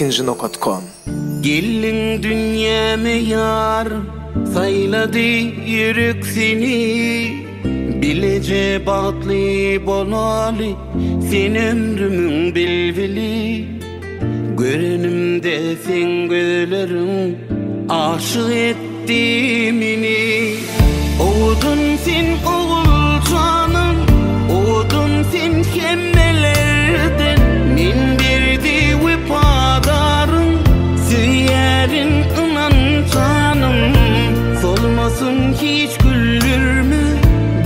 ilkinci.com. Gelin dünyame yar, sayladı yürek seni. Bilece batlı bolalı, sen ömrümün bilvili. Görünümde sen gözlerim, aşık etti beni. Oğudun sen oğul canım, oğudun sen kemmelerden. Min birdi vefadarım, süyerin inan canım. Solmasın hiç güldürme,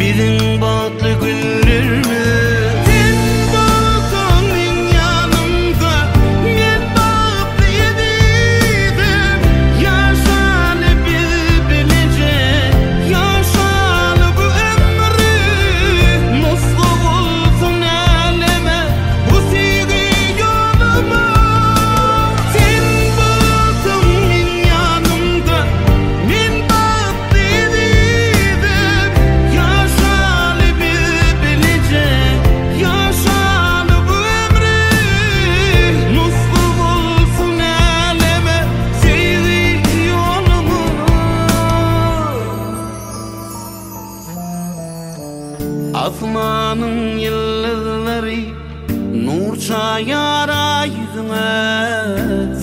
bizim batlı günlerimi. Sen bulsan min yanımda, men batlıydım. Yaşalı bilbilece, yaşalı bu ömrü. Nasıl olsun eleme, bu sevgi yoluma. Sen bulsan min yanımda, men batlıydım. Yaşalı bilbilece, yaşalı bu ömrü. Nasıl olsun eleme, sevgi yoluma. Asmanın yıldızları nur çayara yüzüme.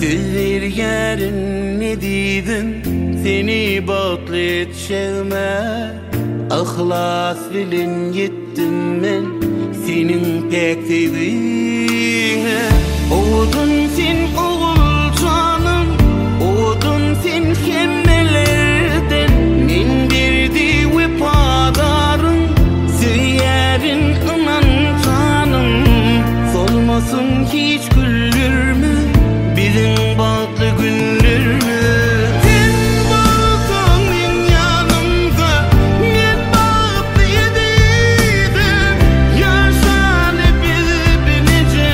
Sözler yerin ne dedim, seni batlı etşevme. Ihlas bilin yettim ben senin pek sevdiğine. Oğudun sen oğul canım, oğudun sen kemmelerden. Men birdi vefadarım, süyerin inan canım. Solmasın hiç güldürme, bizim batlı günlerimi. Sen bulsan min yanımda, men batlıydım. Yaşalı bilbilece,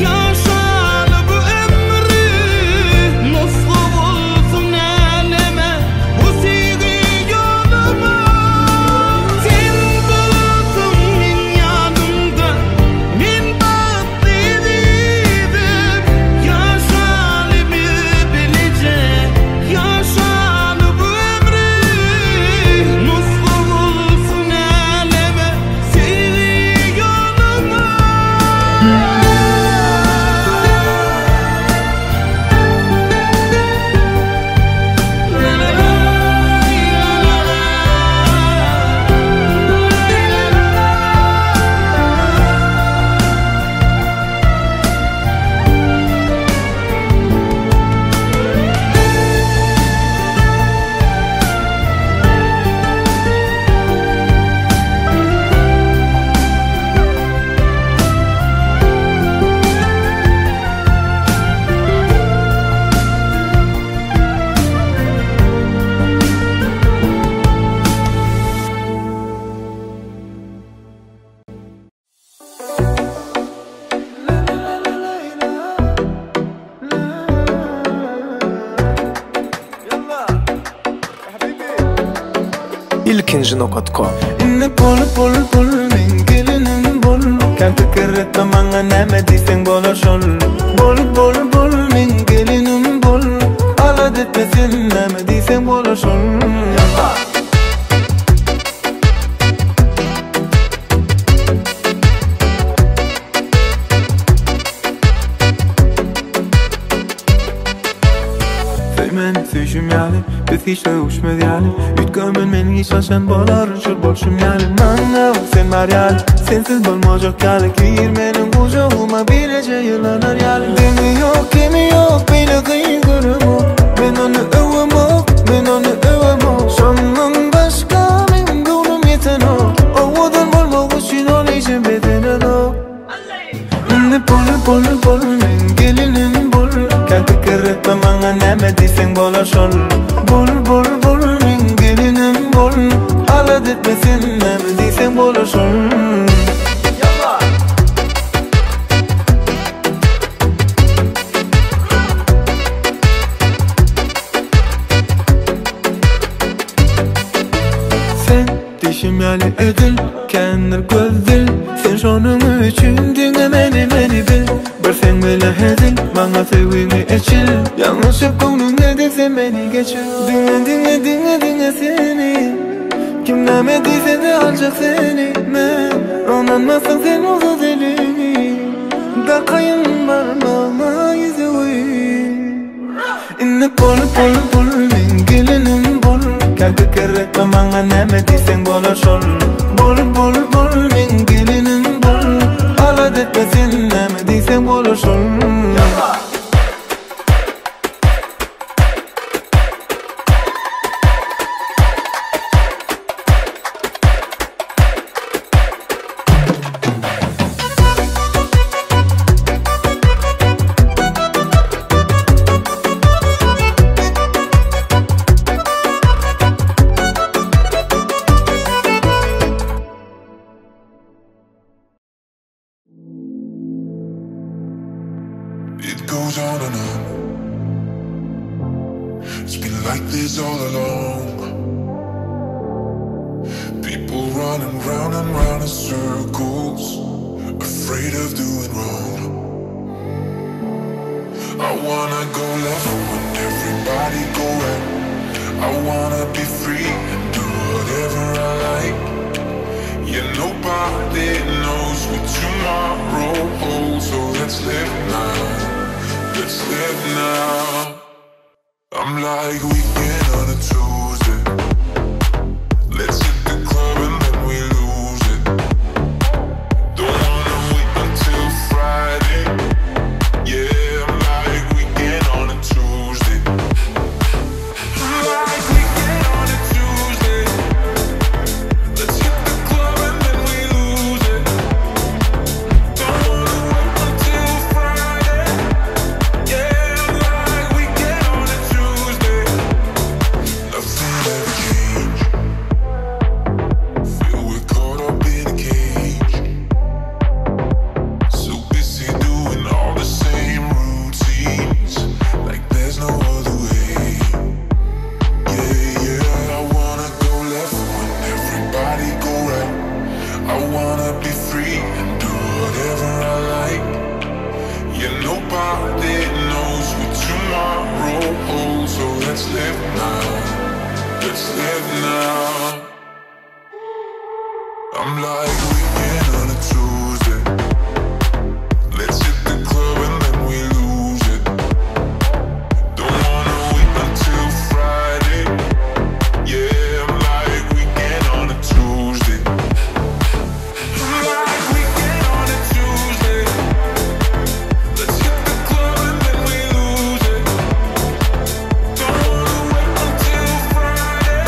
yaşalı bu ömrü. Nasıl olsun eleme, bu sevgi yoluma. Sen bulsan min yanımda, men batlıydım. Yaşalı bilbilece, yaşalı bu ömrü. Nasıl olsun eleme, sevgi yoluma. ilkinci.com. إن بول من gelinim bol. Kan tekerrette bana neme diysen bola şol. Bol min gelinim bol. Ala detmesin neme diysen bola şol. Feymen söüşüm yani, biz hiç de uçmadı yani. Ütgömün men hiç aşan bolar, şur bolşum yani. Manna sen var yani, sensiz bolmacak yani. Kiyir menin kucağıma bilece yılanar yani. Demi yok, kimi yok, beni kıyın kırımı. Ben onu övüm o, ben onu övüm o. Şonun başka men gönlüm yeten o. Oğudan bolmak için olayışım bedenen o. İnne bol men gelinim bol. Kan tekerrette bana neme diysen bola şol. Bol min gelinim bol. Ala detmesin neme diysen bola şol. Sen dişim yani edil, kendir gözdil. Sen şonun üçün dinle meni bil. Versen bile hedil bana sevgini eçil Yanlış yaptığını desem beni geçir Dinle seni Kim ne mediyse de alacak seni Ben onanmazsan sen oldu deli Da kayın parmağıma yüzüğü İnne bol min gelinim bol Kalbi kerretme bana ne mediysen bola şol Bol min gelinim bol Alat etme sen ne mediysen bola şol It goes on and on. It's been like this all along. People running round and round in circles, afraid of doing wrong. I wanna go left when everybody go right. I wanna be free and do whatever I like. Yeah, nobody knows what tomorrow holds, so let's live now. Let's live now. I'm like weekend on a Tuesday. Let's hit the club and then we lose it. Don't wanna wait until Friday. Yeah, I'm like weekend on a Tuesday. I'm like weekend on a Tuesday. Let's hit the club and then we lose it. Don't wanna wait until Friday. Yeah, I'm like weekend on a Tuesday. Nothing ever changed. Feel we're caught up in a cage. So busy doing all the same routines, like there's no other way. Yeah, I wanna go left when everybody go right. I wanna be free and do whatever I like. Yeah, nobody knows what tomorrow holds, so let's live now. Let's live now. I'm like weekend on a Tuesday. Let's hit the club and then we lose it. Don't wanna wait until Friday. Yeah, I'm like weekend on a Tuesday. I'm like weekend on a Tuesday. Let's hit the club and then we lose it. Don't wanna wait until Friday.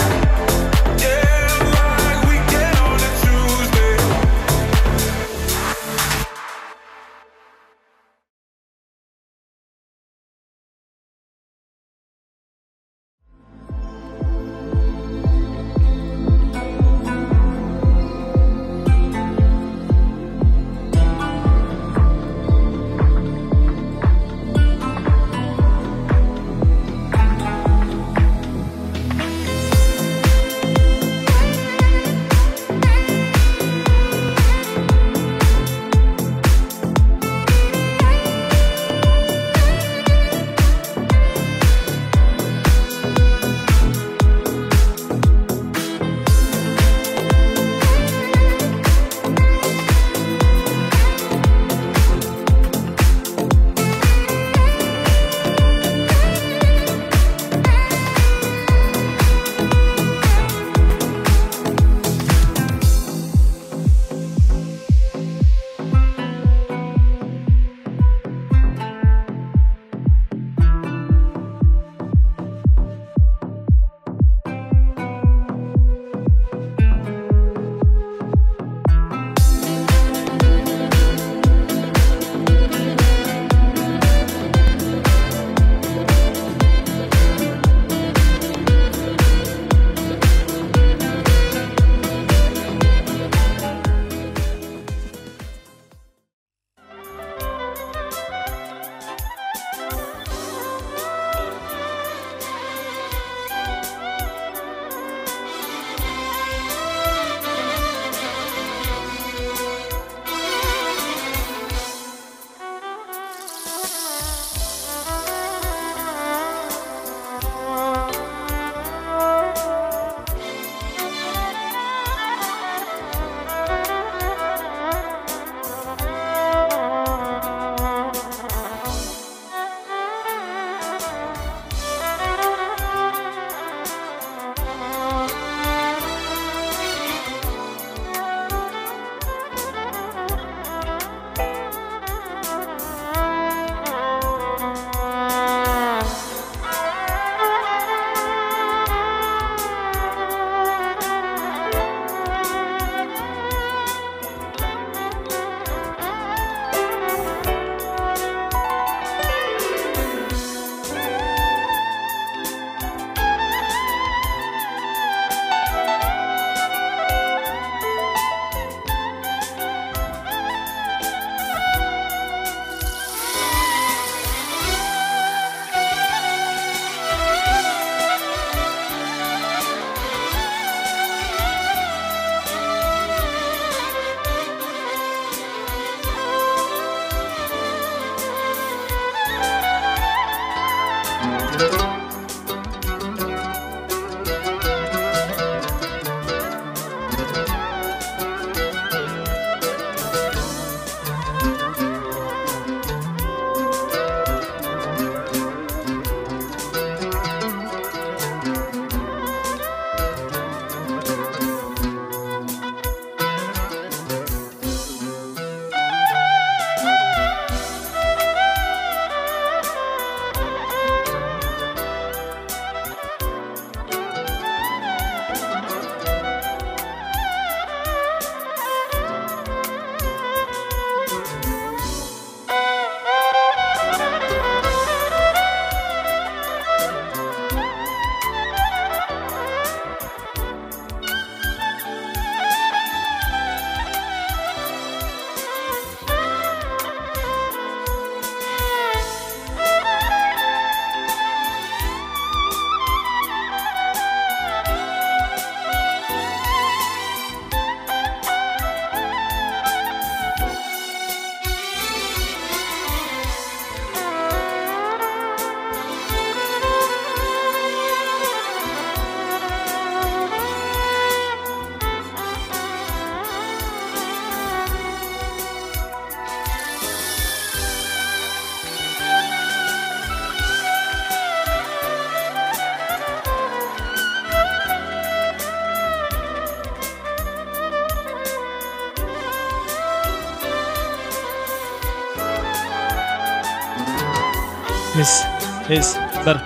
Is, bir,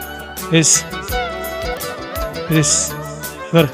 is, bir.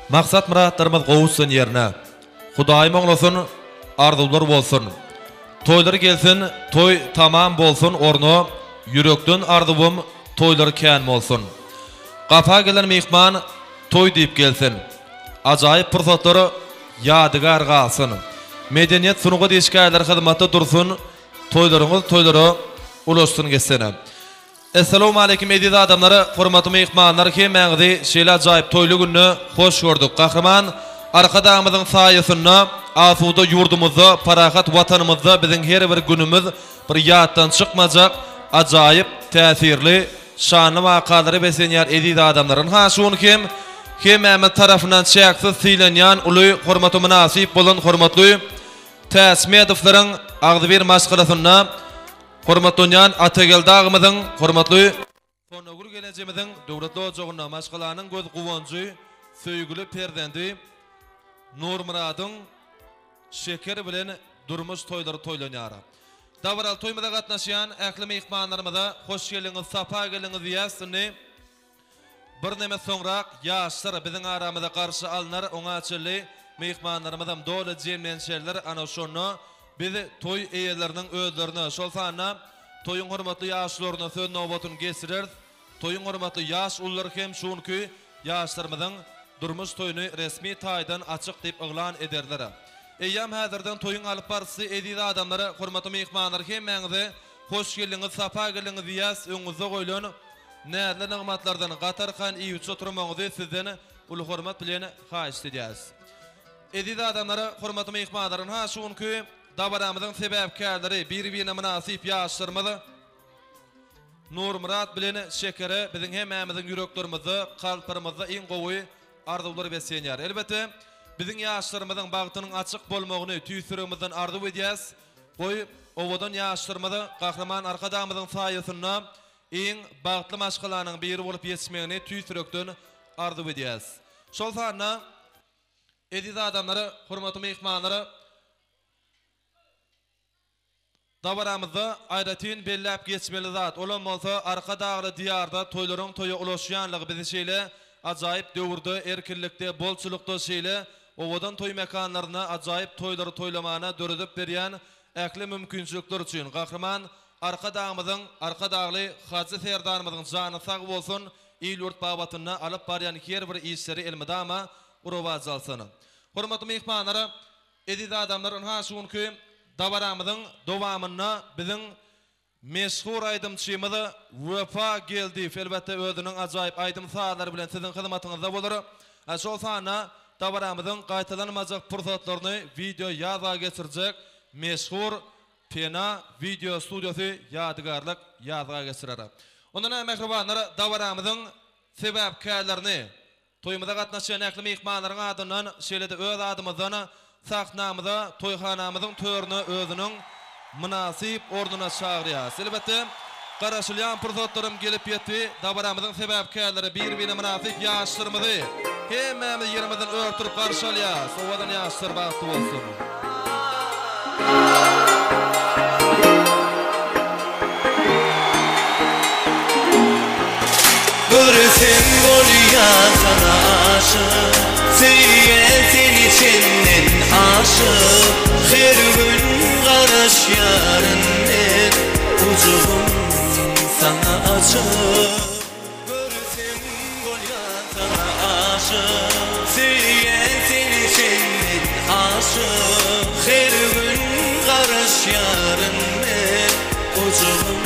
Maksat muratlarımız qowuşsun yerine. Hudaýym oňlasyn, arzular bolsun. Toylar gelsin, toy tamam bolsun orno, yürekden arzubum toylar kän bolsun. Gafa gelen mehman toy diýip gelsin. Ajaýyp pursatlary ýadygar galsyn. Medeniýet sunugy diýişgärler hyzmatda dursun, toylaryňyz toylary ulaşsyn geçsene. Assalamu alaykum aziz adamlara, hormatly mehmanlar, kim mäňizi şeýle ajaýyp toyly günni hoş gördük. Gahrman arkadağımızın saýasyna, asuda yurdumuzda, parahat watanymyzda biziň her bir günimiz bir ýatdan çykmajak, ajaýyp täsirli, şanly wakalary besenýär aziz adamlaryň. Ha şunu kim mäme tarapyndan çäksiz sylanýan uly hormaty münasip bolan hormatly täsmedowlaryň agdy bir maşgalasyna hormatlanýan Atagel dağymyzyň hormatly Sonogur gelejegimiziň döwletli ojagyna maşgalanyň göz guwanjy, söýgüli perdendi Nurmuradyň şeker bilen durmuş toylary toylanýar. Dawral toýmada gatnaşýan ähli mehmanlarymyza hoş geldiňiz, sapa geldiňiz diýäsini. Bir näme soňrak ýaşlar biziň aramyzda garşy alynar, oňa çyly mehmanlarymyzam dole jemlenşerler ana şonu biz toy eýeleriniň özlerini şol sana toyun hormatly ýaşlaryna söz nowbatyn geçirer. Toyun hormatly ýaş ullary hem şunky ýaşlarymyzyň durmuş toyuny resmi taýdan açyk diýip eglan ederler. Eýam häzirden toyun alyp barysy aziz adamlara, hormatly mehmanlar, hem mäňize hoş geldiňiz, sapa geldiňiz diýäs, öňüňizde goýulan näzli nigmatlardan gatarkan iýüç oturmaňyzy sizden ulu hormat bilen haýyş edýäs. Aziz adamlara, hormatly mehmanlar, ha şunky dabaramyzyň sebäpkärleri bir-birine münasip ýaşlarymyzy Nurmurat bilen Şekere biziň hemmämiziň yüreklerimizi, kalplarymyzda iň gowy arzulary besenýär. Elbette biziň ýaşlarymyzyň bagtynyň açyk bolmagyny tüýsüregimizden arzu edýäs. Goý owadan ýaşlarymyzy Gahrman arkadağymyzyň saýasyna iň bagtly maşgalanyň biri bolup ýetişmegini tüýsürekden arzu edýäs. Şol sana aziz adamlara, hormatly mehmanlary, dabaramyzda aýratyn belläp geçmeli zat. Olam bolsa arka dağlı diyarda toylaryň toýa ulaşýanlygy bizi şeýle ajaýyp döwürde, erkinlikde, bolçulukda şeýle owadan toy mekanlaryna ajaýyp toylary toylamana döredip berýän ähli mümkinçilikler üçin Gahrman arka dağymyzyň, arka dağly Haji Serdarymyzyň jany sag bolsun, ýurt babatyna alyp barýan her bir işleri elmidama urowaz alsyn. Hormatly mehmanlar, aziz adamlar, ha şunky dabaramyzyň dowamyna biziň meşhur aýdymçymyz Wefa geldi. Elbette özüniň ajaýyp aýdym saýlary bilen siziň hyzmatyňyzda bolar. Şol sana dabaramyzyň gaýtalanmajak pursatlaryny video ýaza geçirjek meşhur Pena video studiosy ýadygarlyk ýaza geçirer. Ondan mehribanlar, dabaramyzyň sebäpkärlerini toýmada gatnaşýan ähli mehmanlaryň adyndan şeýle-de öz adymyzdan sahnamyza toyhanamyzyň törüne özüniň münasip orduna çagyrýar. Elbette garaşylýan pursatlarym gelip ýetdi. Dabaramyzyň sebäpkärleri bir-birine münasip ýaşlarymyzy hemmämiz ýerimizden örtürip garşalýar. Sowadan ýaşlar bagty bolsun. Görsen bolýan sana aşyk, süýen seni çenden aşyk, her gün garaşýaryn men ujugum sana açyk. Görsen bolýan sana aşyk, süýen seni çenden aşyk, her gün garaşýaryn men ujugum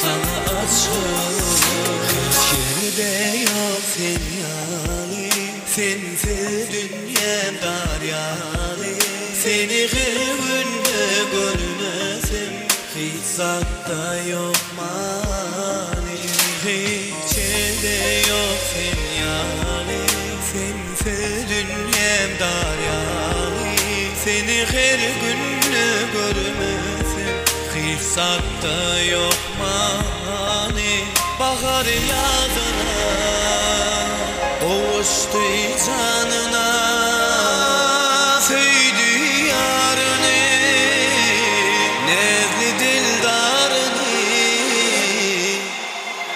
sana açyk. Yerde yok sen yani, sensiz dünyam daryalı, seni her günde görmesem hiç zatta yok mani. Hiç yerde yok sen yani, sensiz dünyam daryalı, seni her günde görmesem hiç zatta yok mani. Bahar yağdına Ovuştu canına söydü yarını nezli dildarını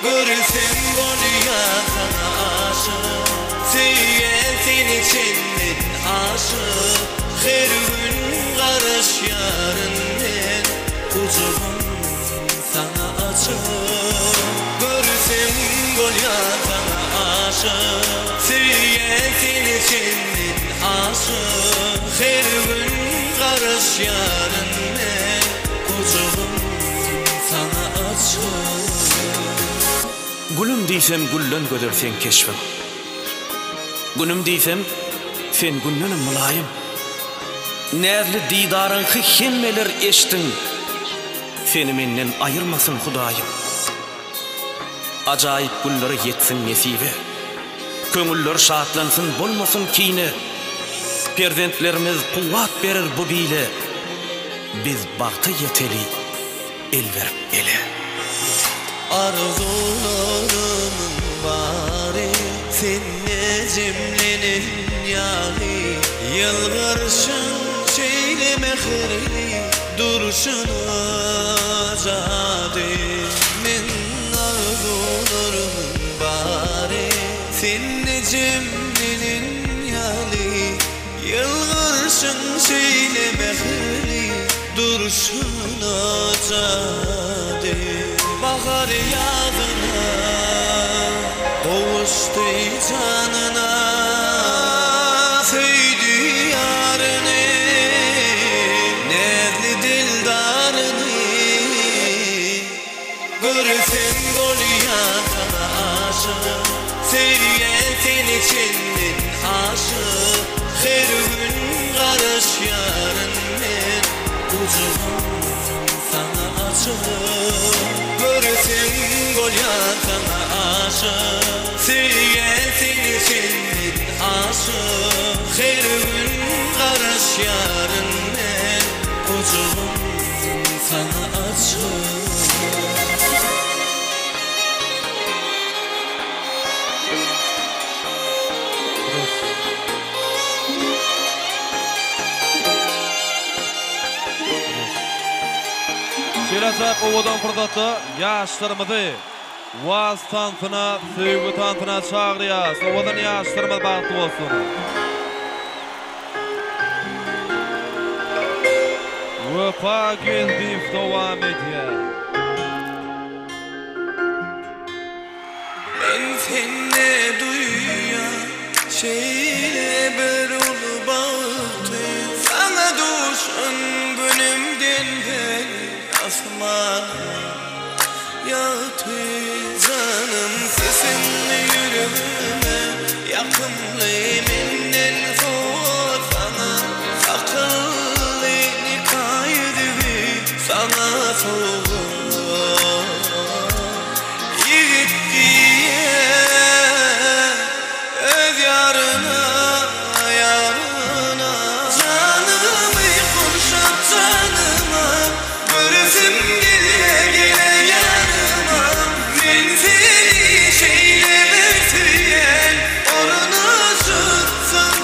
görsem golya sana aşık Süyen seni çendin aşık her gün karış yarın ben kucağım sana açık görsem golya sana aşık Süyen seni çendin aşık her gün karış yarın ben kucağım sana açık Gülüm diysem güllen gödersen keşfim Günüm diysem sen günlenim mulayim Nerli didarın himmeler eştin Seni menden ayırmasın Hudayım Acayip günleri yetsin nesibe Köngüller şaatlansın bolmasın kine Perzentlerimiz kuvvat verir bu bile Biz bahtı yeteli el verip ele Arzularımın bari sen necimlenin yâli Yılgırsın şeyle mehirli duruşunu zâdi Min arzularımın bari sen necimlenin yâli Yılgırsın şeyle mehirli duruşunu zâdi Bahar yağdına Kovuştu canına Söydü yarını Nezli dildarını Görsem golya sana aşık Süyen seni çendin aşık Her gün karış yarın ben Kucağım sana açık Görsem golya sana aşık Süyen seni çendin aşık Her gün karış yarın ben Kucağım sana açık Şerazat ovadan fırsatı yaşlarımızı Vaz tantına, sevgi tantına çağırıyaz. Ovadan yaşlarımız bağıtlı olsun. Vefa geldi devam ediyor. Ben seni duyuyor şeyle bir ulu baktı Sana düşün günümden ben asmanım Yatı canım sesinle yüreğime Yakınlı menden soğuk sana Akıllı nikaydı sana soğuk Yiğit diye öz yarına yarına Canımı kurşat canıma Göresim gele gele yanıma Ben seni şeyle betüyen Orunu tutsun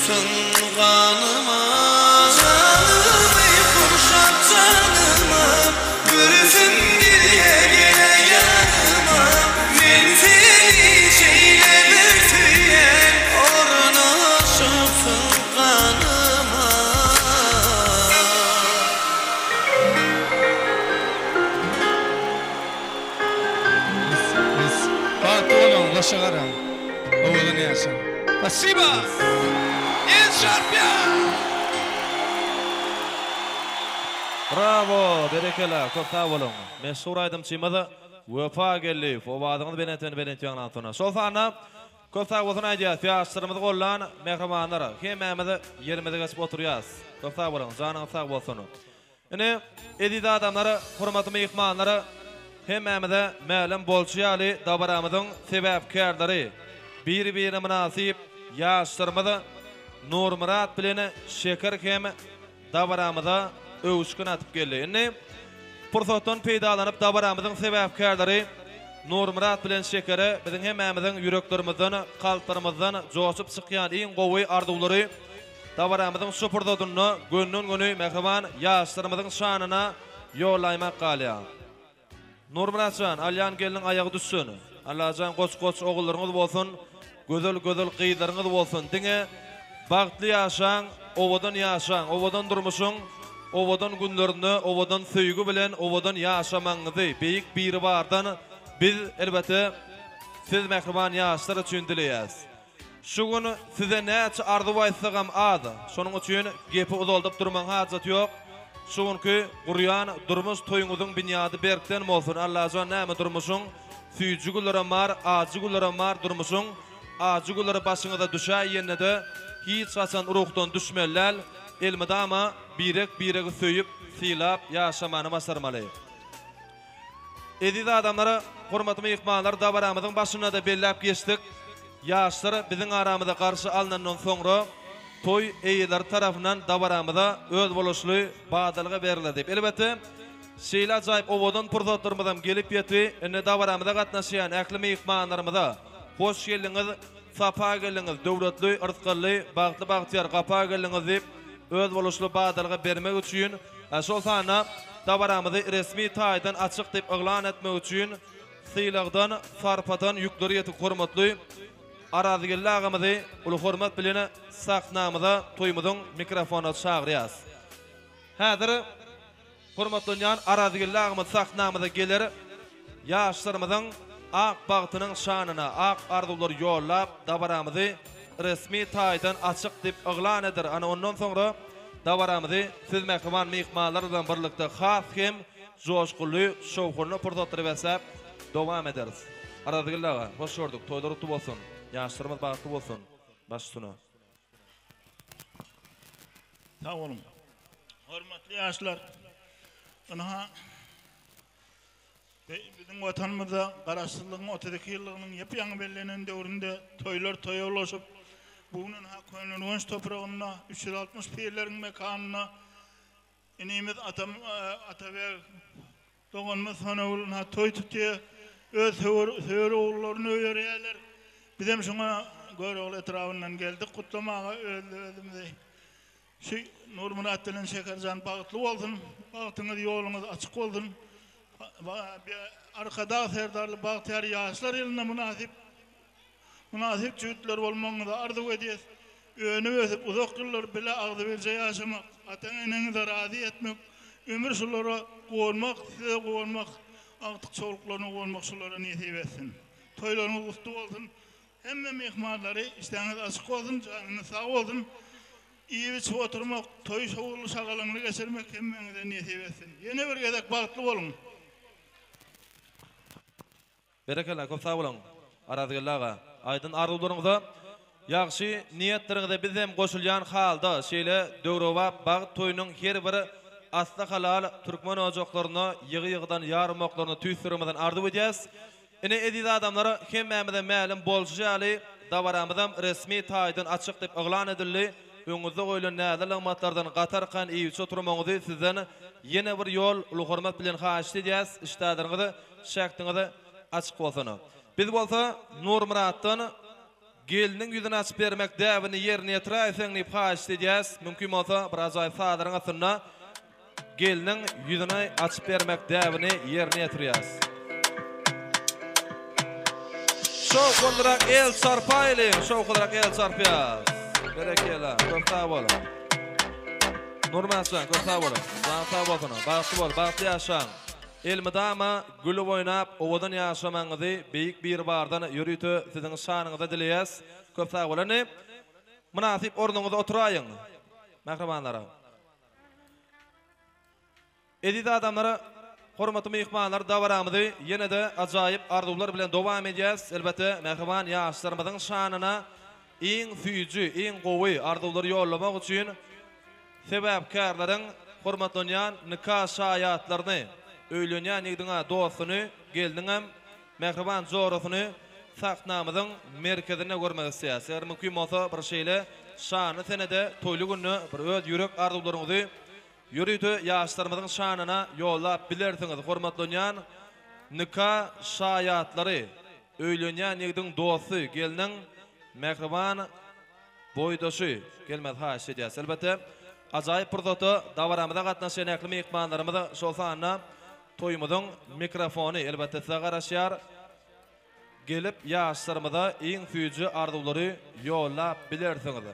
şöpsün kanıma. Canımı kurşat canıma, görürsün geriye gele yanıma. Men seni şeyle bir tüyen, orna şöpsün kanıma. Bartolom, Roşagaram, oğlunu yaşam. Спасибо! El Şarpyan! Bravo, berekela, köp sağ bolun. Meşhur aydım çymada Wefa gelip, o badyňy beneten ýaňatuna. Şol sana köp sağ bolsun aýdýar, ýaşlarymyzy gollan mehrimanlar. Hemmämizi ýerimizde geçip oturýas. Köp sağ bolun, janyňyz sağ bolsun. Ine edida adamlara, hormatly mehmanlara, hemmämize ma'lum bolşýaly dabaramyzyň sebäpkärleri, bir-birine münasip ýaşlarymyzy Nurmurat bilen Şeker hem dabaramyza öwüşkün atyp geldi. Ine pursatdan peýdalanyp dabaramyzyň sebäpkärleri Nurmurat bilen Şeker'e biziň hemmämiziň ýüreklerimizden, kalplarymyzdan joşup çykýan iň gowy arzuwlary dabaramyzyň şupurdadyny gönnün göni mehriban ýaşlarymyzyň şanyna ýollaýmak galýar. Nurmuratjan, alyan gelin ayağı düşsün. Allahjan goç-goç oğullarınız bolsun, gözel-gözel gyýdaryňyz bolsun. Diňe bagtly ýaşaň, owadan ýaşaň, owadan durmuşyň, owadan günlerini, owadan söýgü bilen, owadan ýaşamaňyzy beýik biri bardan biz elbette siz mehriban ýaşlar üçin dileýäs. Şu gün size näçe arzu aýtsagam az. Şonuň üçin gepi uzaldyp durmaň hajat ýok. Şu günkü gurýan durmuş toýuňyzyň bünyady berkden bolsun. Allah'a näme durmuşyň, süýjü güllere mar, ajy güllere mar durmuşyň, ajy güllere başyňyza düşä ýene-de hiç haçan ruhdan düşmeler, elmedama birek-biregi söýüp, silap ýaşamany basarmaly. Ediz adamlara, hormatly mehmanlar, dabaramyzyň başyna da belläp geçdik. Ýaşlar biziň aramyzda garşy alnandan soňra toy eýler tarapyndan dabaramyza öz boluşly badalyga berildi dep. Elbette şeýle ajaýyp owadan pursatlarymyzdan gelip ýetdi. Ene dabaramyza gatnaşýan äkli mehmanlarymyza hoş geldiňiz, sapa geldiňiz, döwletli, yrtqyly, bagtly bagtyar gapa geldiňiz dep öz boluşly badalyga bermek üçin şol sana dabaramyzy resmi taýdan açyk dep eglan etmek üçin syýlagdan sarpatan ýükleri ýetip hormatly arazigelli ağamyzy uly hormat bilen sahnamyza toýumyzyň mikrofona çagyrýas. Häzir hormatlanýan arazigelli ağamyz sahnamyza geler, ýaşlarymyzyň ak bagtynyň şanyna ak arzuwlary ýollap dabaramyzy resmi taýdan açyk dep eglan eder. Ana ondan soňra dabaramyzy siz mehriman mehmanlar bilen birlikde has hem joşguly, şowhurly pursatlar bersep dowam ederiz. Arazigelli ağa, hoş gördük. Toýlar utly bolsun. Ýaşlarymyz bagtly bolsun. Başsyna. Sağ olun. Hormatly ýaşlar. Ana bizim vatanymyzda garaşsyzlygyň 32 ýyllygynyň ýepýaňy bellenen döwründe toýlar toýulaşyp bugunun hakynyn wans topragyna 360 pirleriň mekanyna inimiz Atabek doganmaz sanawlyna toý tutýar, öz höwür oğullaryny öýerýärler. Bizem şoňa görüň etrafyndan geldik kutlamaga özümizde. Şu Nurmurat bilen Şekerjan bagtly bolsun, bagtyňyz ýoluňyz açyk bolsun. Arkada serdarly bagtyar ýaşlar ýylyna münasip jüýtler bolmagyny arzu edýäs. Öňe ösüp uzak ýyllar bile agdy berje ýaşamak, ata-eneniňi razy etmek, ömür şulara goýmak, size goýmak, agtyk çoluklarına goýmak şulara nesip etsin. Toýlaryňyz utly bolsun. Hemme mehmanlary işleňiz açyk bolsun, janyňyz sag bolsun. İyi bir oturmak, toy şowly şagalyňy geçirmek hemmeňize nesip etsin. Ýene bir gezek bagtly bolun. Berekela, köp sağ bolun. Arazigelli ağa, aýdyn arzuwlaryňyza, ýagşy niýetleriňize bizem goşulýan halda şeýle döwrewap bag toýunyň her biri asla halal türkmen ojaklaryna ýygy-ýygydan ýarmaklaryna tüýsürmeden arzu edýäs. Ine ediz adamlara hemmämize ma'lum bolşýaly dabaramyzam resmi taýdan açyk dep eglan edildi. Öňüzde goýulan näzerlik matlardan gatarkan iýi oturmaňyzy sizden ýene bir ýol uly hormat bilen haýyş edýäs. Işdadaryňyzy, şäkdiňizi açyk bolsun. Biz bolsa Nurmuratdan gelinin yüzüne açıp vermek devini yerine yetiraysen ni paş edeceğiz. Mümkün olsa biraz ay sağların atına gelinin yüzüne açıp vermek devini yerine yetireceğiz. Şov olarak el çarpaylı, şov olarak el çarpıyaz. Berekela, köfta bolun. Nurmansan, köfta bolun. Sağ bolun, bağıtlı yaşan. Elmidama gülü oynap, ovadan yaşamanızı büyük bir bardan yürütü sizin şanınıza dileyez. Köfta bolun. Münasip ornunuza oturayın. Mehribanlara. Edidi adamlara, hormatly mehmanlar davaramızı yine de acayip arzular bilen devam edeceğiz. Elbette mehriban yaşlarımızın şanına en füyücü, en gowy arzuları yollamak için sebepkarların hormatlanan nikah şayatlarını, öýlenýän ýigdiňe dostunu, geldiňem mehriban zorasyny sahnamyzyň merkezine görmek isleýäs. Eger mümkin bolsa bir şeýle şany senede toýly günü bir öz ýürek arzularyňyzy yürütü yaşlarımızın şanına yollap bilersiňiz. Hormatlanan nikah şayatlary, öýlenýän ýigdiň dosty, geldiň mehriban boýdaşy gelmez haş edýäs. Elbette ajaýyp pursatda davaramyza gatnaşan äkli mehmanlarymyza şol sanyna toýumyzyň mikrofony elbette size garaşýar. Gelip yaşlarymyza iň füýüji arzulary yollap bilersiňiz.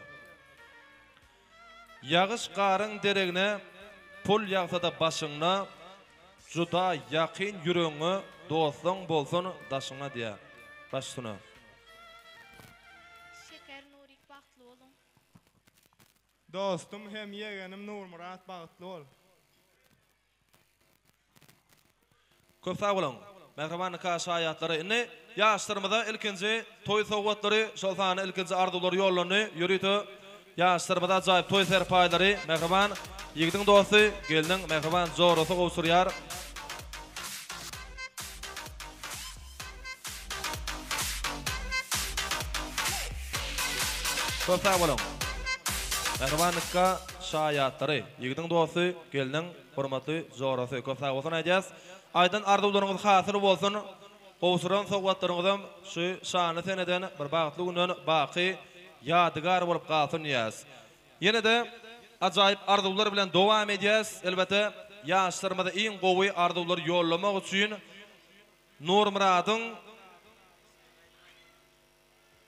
Yağış qarın deregine pul yağsa da başyňna juda ýakyn ýüregiňe dostlaň bolsun daşyňa diýär. Başsyna. Şeker Nurik bagtly bolun. Dostum hem yeğenim Nurmurat bagtly bol. Köp sag bolun. Mehriban nikah şayatlary indi ýaşlarymyza ilkinji toý sowgatlary, şol sany ilkinji arzulary ýollany ýürütü. Ýaşlarymyza ajaýyp toý serpaýlary, mehriban ýigdiň dosty, geldiň mehriban zorasy gowsurýar. Köp sag bolun. Mehriban nikah şayatlary, ýigdiň dosty, geldiň hormatly zorasy. Köp sag bolsun aýdýas. Aýdan arzularyňyz hasyr bolsun. Gowsuran sowgatlaryňyzam şu şany seneden bir bagtly günden baky ýadygar bolup galsyn ýaz. Ýene de ajaýyp arzular bilen dowam edýäs. Elbette ýaşlarymyza iň gowy arzular ýollamak üçin Nurmuradyň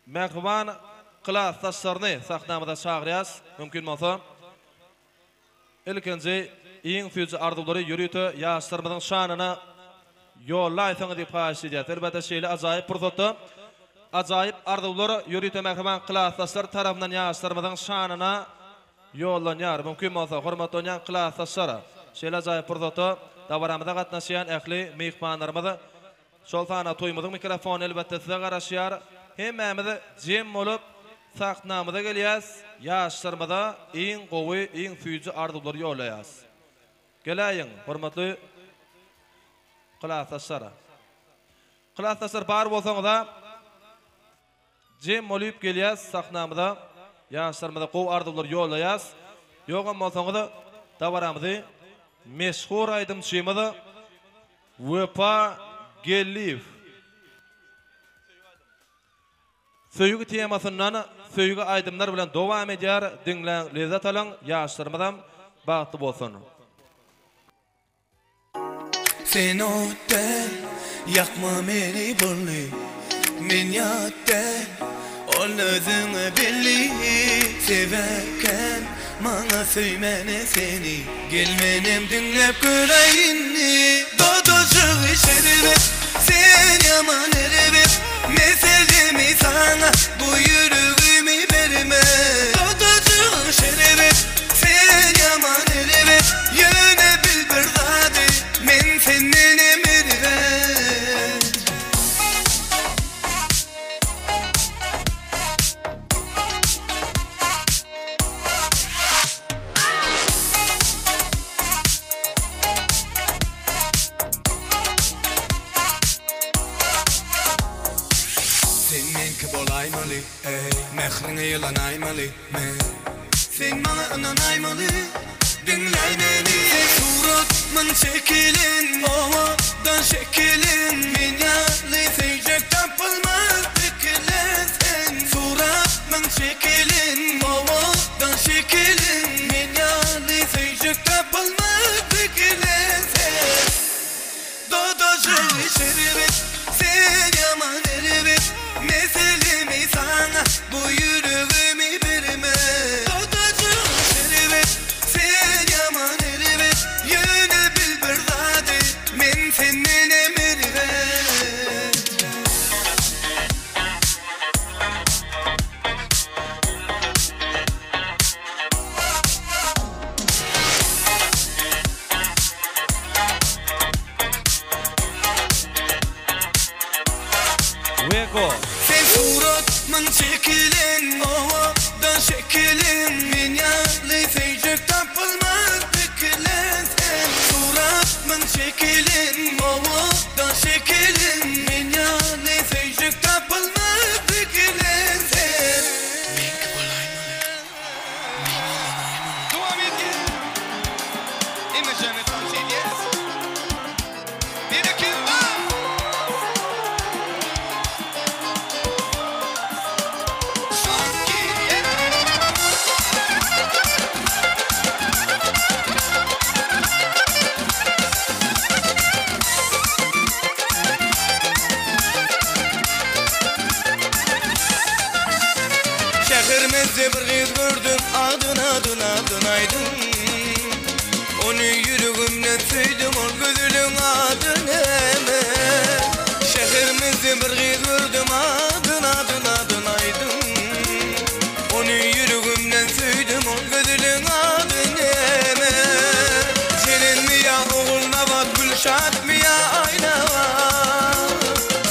mehriban klassdaşlaryny sahnamyza çagyrýas. Mümkin bolsa ilkinji iň füýüji arzulary ýürütü ýaşlarymyzyň şanyna yollaýsaňyz diýip haýyş edýär. Elbette şeýle ajaýyp pursatda ajaýyp arzular ýürütü mehriban klassdaşlar tarapyndan ýaşlarymyzyň şanyna yollanýar. Mümkin bolsa hormatlanan klassdaşlara şeýle ajaýyp pursatda davaramyza gatnaşýan ähli mehmanlarymyza şol sana toýumyzyň mikrofony elbette size garaşýar. Hemmemiz jem bolup sahnamyza gelýäs. Ýaşlarymyza iň gowy, iň füýüji arzulary ýollaýas. Geläýin, hormatly klassdaşlara. Klassdaşlar bar bolsaňyza jem bolup gelýäs sahnamyza. Ýaşlarymyza gowy arzulary ýollaýas. Ýogam bolsaňyza davaramyzy meşhur aýdymçymyzy Wepa Geliv söýgü temasyndan söýgü aýdymlar bilen dowam edýär. Diňlen lezzet alan ýaşlarymyzam bagtly bolsun. Sen otten yakma meni bulli men yatten ol özüňi billi severken mana söýmene seni gelmenem dinlep göreýinni dodoşygy şerbet sen yaman erebet meselemi sana bu yüreğimi verme dodoşygy şerbet sen yaman erebet ýöne bil bir zady men senden emirden sen menki bolaymaly mehriňe ýylanaymaly sen bana inanaymaly dinläy meni suratman şekilin ovadan şekilin men ýaly seýjek tapylmaz dikilen sen surat şerbet sen yaman erbet meselemi sana bu yüreğimi verme Dodacım şerbet sen yaman erbet yine bil bir zade men seninle mervet Wego Sen suratman çekilen havadan şekilin Minyali seycek tapılmaz bekilen Sen suratman çekilen havadan şekilin Minyali seycek tapılmaz bekilen Sen Minki bolaymalı Min yalanaymalı Devam et gel İmajane tansit yes Bir iki var Şehrimizde bir kız gördüm adın aydın Onu yüreğimle söyledim o gözünün adın hemen Şehrimizde bir kız gördüm adın aydın Onu yüreğimle söyledim o gözünün adın hemen Senin mi ya oğulna bak Gülşat mı ya ayna var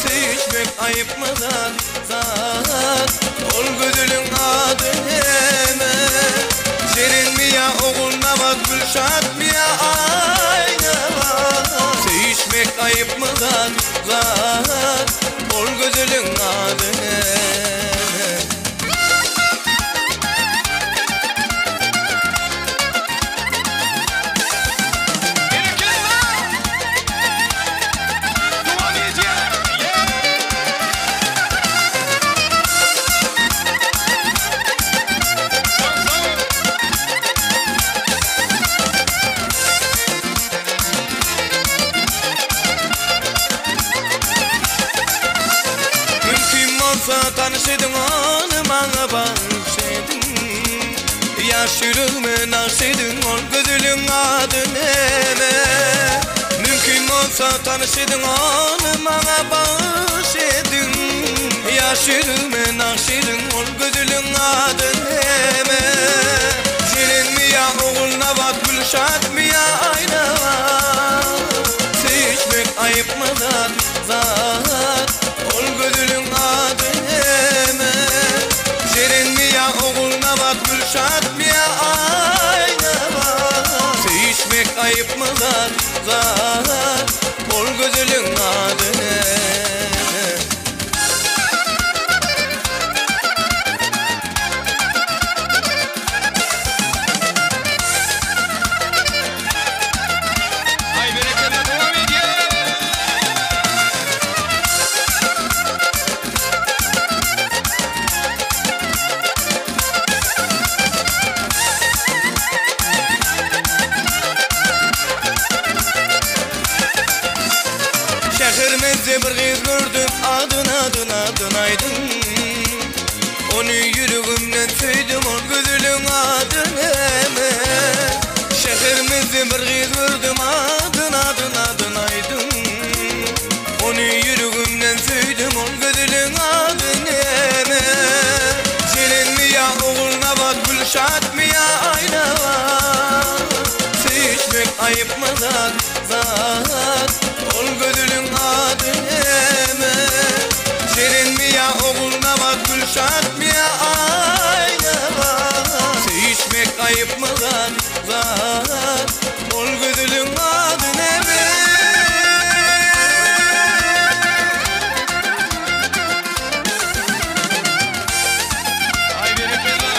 Seçmek ayıp mı zat Ol gözünün adın hemen Senin mi ya oğulna bak Gülşat mı ya ayna var Seçmek ayıp mı zat Ol gözünün adın hemen Tanışydın onu bana bahşedin Yaş yüreğime nakşedin ol gözünün adın hemen Mümkün olsa tanışydın onu bana bahşedin Yaş yüreğime nakşedin ol gözünün adın hemen Senin mi ya oğulna bak Gülşat mı ya ayna var Seçmek ayıp mı zat Ol gözünün adın hemen Senin mi ya oğulna bak Gülşat mı ya ayna var Seçmek ayıp mı zat Ol gözünün adın hemen Ay bereketine devam ediyor Şehrimizde bir kız gördüm adın aydın Onu yüreğimle söyledim o gözünün adın hemen Şehrimizde bir kız gördüm adın aydın Onu yüreğimle söyledim o gözünün adın hemen Senin mi ya oğulna bak Gülşat mı ya ayna var Seçmek ayıp mı zat Ol gözünün adın hemen Senin mi ya oğulna bak Gülşat mı ya ayna var Seçmek ayıp mı zat Ol gözünün adın hemen Ay bereketine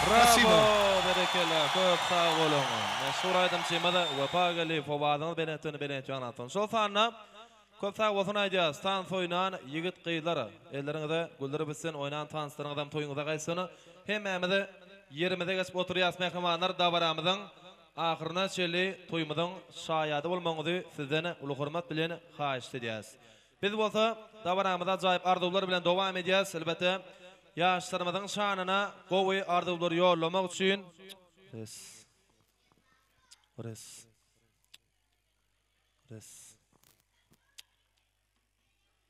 Bravo, berekella, köp sağ bolun. Meşhur aydym çemada wapa geli fowadyny benetini anlatyn. Şol sanna köp sağ bolsun aýdýas. Tan soýnan yigit gyýlary. Elleriňizde güldürip bitsin, oynan tanıştyryňyzdan toýuňyza gaýsyny. Hemmemizi yerimize geçip oturýas mehmanlar dabaramyzyň ahyryna çeli toýumyzyň şaýady bolmagyny sizden uly hormat bilen haýyş edýäs. Biz bolsa dabaramyza jaýyp arzuwlar bilen dowam edýäs. Elbetde ýaşlarymyzyň şanyna gowy arzuwlary ýollamak üçin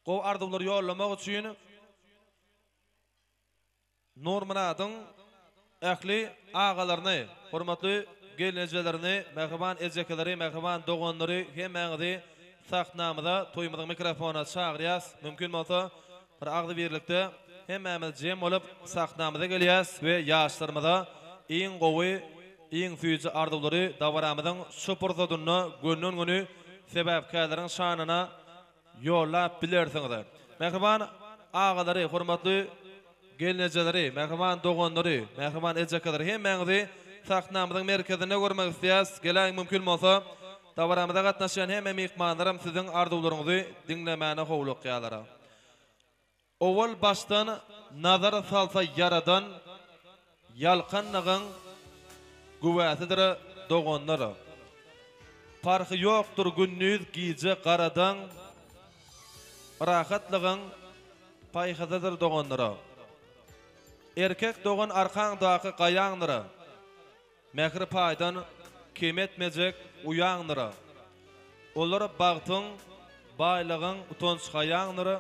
gowy arzuwlary ýollamak üçin Nurmuradyň ähli agalaryny, hormatly gelinjelerini, mehriban ejekeleri, mehriban doganlary hemmäňizi sahnamyza toýumyzyň mikrofona çagyrýas. Mümkin bolsa bir agdy birlikde hemmämiz jem bolup sahnamyza gelýäs we ýaşlarymyza iň gowy, iň süýji arzuwlary dawaramyzyň şu pursatyny gönnün güni sebäpkärleriň şanyna ýollap bilersiňiz. Mehriban agalary, hormatly gelinjeleri, mehriban doganlary, mehriban ejekeleri hemmäňizi sahnamyzyň merkezine görmek istəyäs. Gelen mümkin bolsa dawaramyza gatnaşan hemme mehmanlarym siziň arzuwlaryňyzy dinlemäne howluk ýalara. Owal baştan nazar salsa yaradan yalqanlygyň güwäsidir doganlara. Farky ýokdur günnüz giýje garadan rahatlygyň paýhazydyr doganlara. Erkek dogan arkaňdaky gaýaňdyra. Mehri paýdan kemetmejek uýaňdyra. Olar bagtyň baýlygyň utanç gaýaňdyra.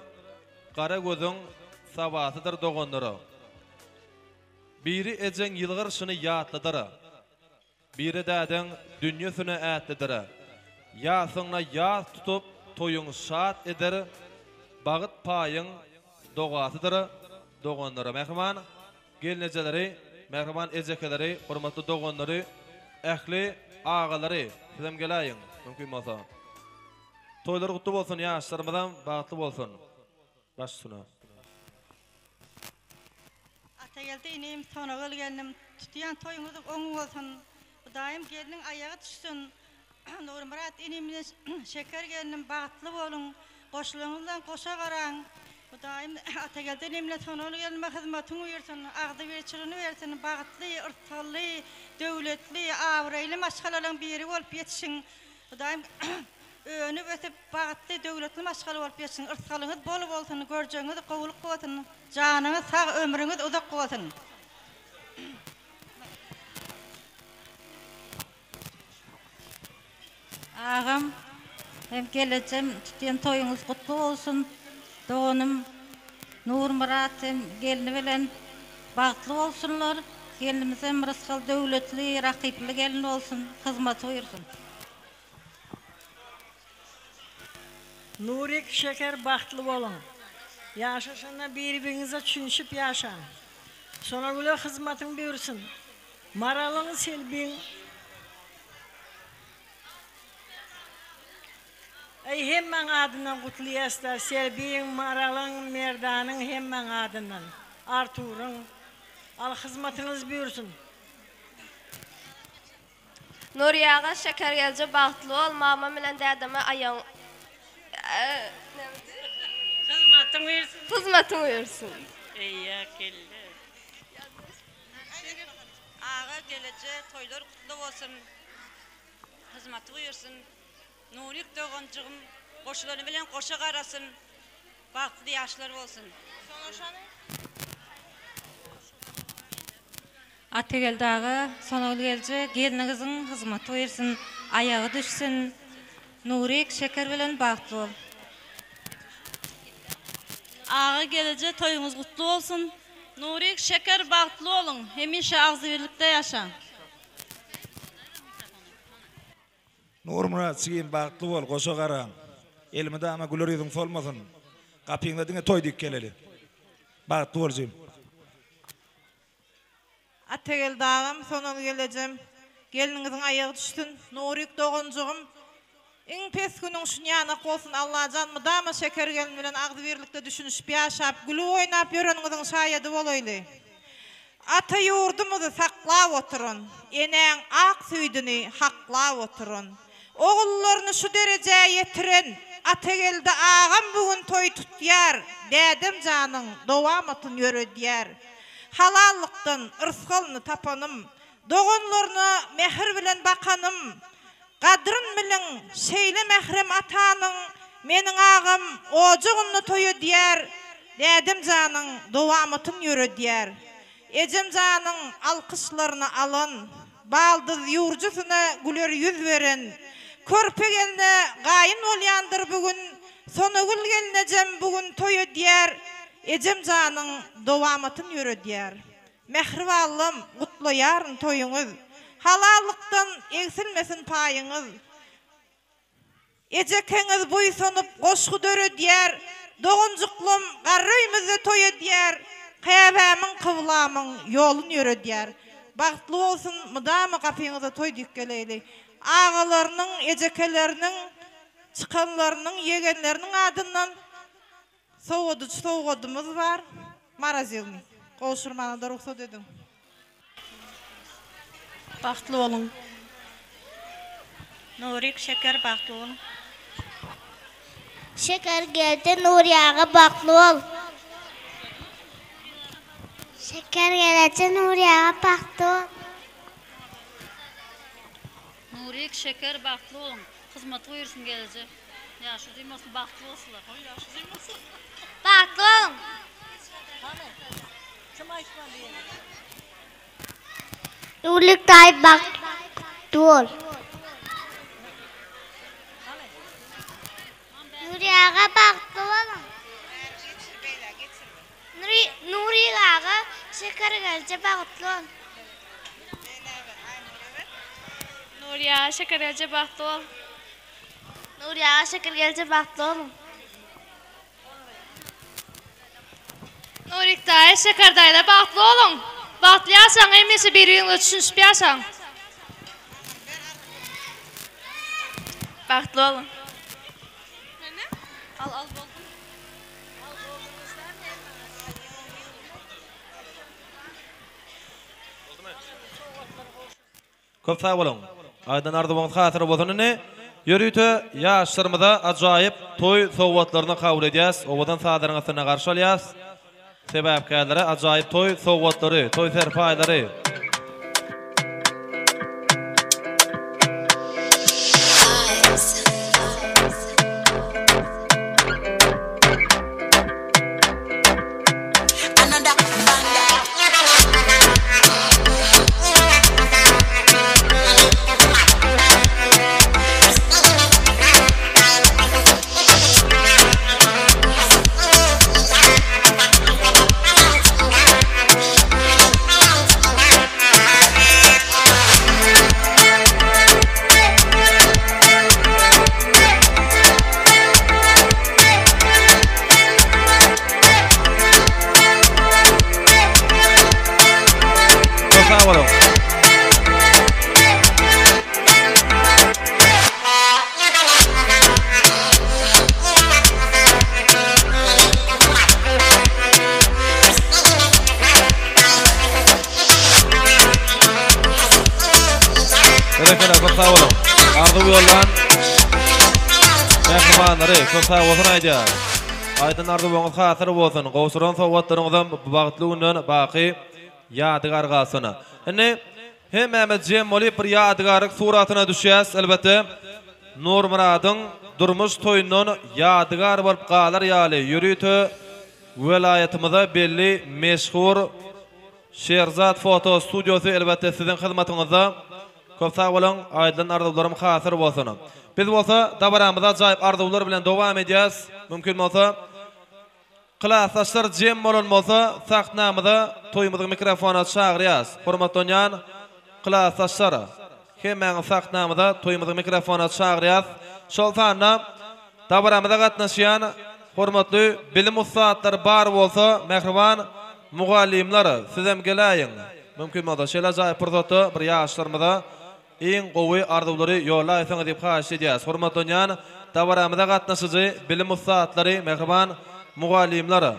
Qara gözüň sawatydyr doganlara. Biri ejen ýylgyrşyny ýatlydyr. Biri däden dünýäsini ätlidir. Ýasyňna ýas tutup toýuň şat eder. Bagyt paýyň dogatydyr doganlara. Mehman gelinjeleri, mehriban ejekeleri, hormatly doganlary, ähli agalary, sizem geläýin. Mümkin bolsa. Toýlar gutly bolsun, ýaşlarymyzdan bagtly bolsun. Başsuna. Atagelde inim tonagal geldim. Tutyan toyuňyzy oňuň bolsun. Daim geliniň ayagy düşsün. Nurmurat inimle şeker geldim, bagtly bolun. Goşularyňyzdan goşa garaň. Daim atagelde inimle tonagal geldim, hyzmatyny bersin, agdy berçirini bersin, bagtly, yrtally, döwletli, awraýly maşgalaryň biri bolup ýetişiň. Daim önü ötüp bagtly döwletli maşgala bolup ýetişiň. Yrtalyňyz bol bolsun, görjeňiz gowulyk bolsun, janyňyz sag, ömrüňiz uzak bolsun. Ağam, hem geleceğim, tutyan toyunuz kutlu olsun. Doğanım, Nurmurat hem gelini bilen bagtly bolsunlar. Gelinimiz hem rızkal döwletli, rakipli gelin olsun, hyzmat buyursun. Nurik şeker bagtly bolun. Ýaşaşanda bir-biriňize düşünşip ýaşaň. Sonra güle hyzmatyň buyursun. Maralyň selbiň ey hemmeň adyndan gutlyaslar, selbiň, maralyň, merdanyň hemmeň adyndan. Arturyň al hyzmatyňyz buyursun. Nuriyaga şeker gelje bagtly ol, mama bilen dädeme aýaň hyzmatyň buyursun. Hyzmatyň buyursun. Eýya keldi. Ağa gelece toylar kutlu bolsun. Hyzmaty buyursun. Nurik dogancygym goşulary bilen goşa garasyn. Bagtly ýaşlar bolsun. Ategeldağı sonol gelje geliniňiziň hyzmaty buyursun, ayagy düşsün. Nurik şeker bilen bagtly bol. Ağa gelece toyuňyz gutlu bolsun. Nurik şeker bagtly bolun. Hemişe agzy birlikde ýaşaň. Nurmurat sigin bagtly bol, goşa garaň. Elimde ama güler ýüzüň solmasyn. Gapyňda diňe toy dik keleli. Bagtly boljym. Ategeldağım sonal geleceğim. Geliniňiziň ayagy düşsün. Nurik dogancygym iň pes günüň şunyana bolsun. Allah janmydama şeker gelin bilen agdy birlikde düşünüşip ýaşap, güli oýnap ýöreniňiziň şaýady bolaýly. ata yurdumuzu saklap oturun. Enen ak süydünü haklap oturun. Oğullarını şu dereceye yetirin. Ata geldi ağam bugün toy tutyar. Dedim canın dovamatın yörü diyar. Halallıktan ırskalını tapanım. Doğunlarını mehir bilen bakanım. Kadrın bilen şeyli mehrem atanın. Menin ağam ocuğunu toyu diyar. Dedim canın dovamatın yörü diyar. Ecem canın alkışlarını alın. Baldız yurcusuna güler yüz verin. Körpe gelne gayın olyandır bugün. Sonugul gelnecem bugün toyu diyar. Ecem canın dovamatın yörü diyar. Mehrivallım kutlu yarın toyunuz. Halallıktan eksilmesin payınız. Ecekeniz buysonup koşku dörü diyar. Doğuncuklum garrıymızı toyu diyar. Kıyabamın kıvlamın yolun yörü diyar. Baktlı olsun mıdamı kapıyınıza toy dükkeleyli. Ağalarının, ecekelerinin, çıkanlarının, yegenlerinin adından soğudumuz var. Marazilni. Koşurmana da ruhsat edin. Baktlı olun. Nurik şeker baktlı olun. Şeker geldi Nuriyaga baktlı ol. Şeker gelince Nuriyaga baktlı ol. Nurik şeker baktlı olun. Hizmet buyursun gelince. Yaşı duymasın baktlı olsunlar. Yaşı duymasın. Baktlı olun. Nurik dayı baktlı ol. Nuriyaga baktlı olun. Nuriyaga şeker gelince baktlı ol. Nuriya şeker gelince baktlı ol. Nuriyaga şeker gelince baktlı olun. Nurik dayı şeker dayı baktlı olun. Baktlı yasan emesi bir yığınla düşünüp yasan. Baktlı olun. Al buldum. Köp sağ bolun. Aydan ardybyňyz hatyry bolsunyny ýörüýte ýaşlarymyza ajaýyp toy sowgatlaryny kabul edýäs. Obadan sadaryňyzyna garşy alýas. Sebäpkärleri ajaýyp toy sowgatlary, toy serpaýlary. Aydın ardybyňyz hatyry bolsun. Gowsuran sowgatlaryňyzdan bagtly günden baqy ýadygar galsyna. Indi hemmämiz jem bolup bir ýadygarlyk suratyna düşýäs. Elbetde Nur Muradyň durmuş toýundan ýadygar bolup galar ýaly. Ýürüýte welaýatymyzda belli meşhur Şerzat foto studiosy elbetde siziň hyzmatyňyzda. Köp sag bolun, aydyn ardylarym hatyry bolsun. Biz bolsa dabaramyza ajaýyp ardylar bilen dowam edýäs. Mümkin bolsa Klasaşlar jem bolan bolsa saxtnamyda toýumyzyň mikrofona çagyrýas. Hormatlanýan klasaşlar, hemmäň saxtnamyda toýumyzyň mikrofona çagyrýas. Şol sanna dabaramyza gatnaşýan hormatly bilim ustatlary bar bolsa, mehriban mugallimler sizem geläýin. Mümkin bolsa şeýle ajaýyp pursaty bir ýaşlarymyza iň gowy arzuwlary ýolaýsaňyz diýip haýyş edýäs. Hormatlanýan dabaramyza gatnaşyjy bilim ustatlary, mehriban mugallimler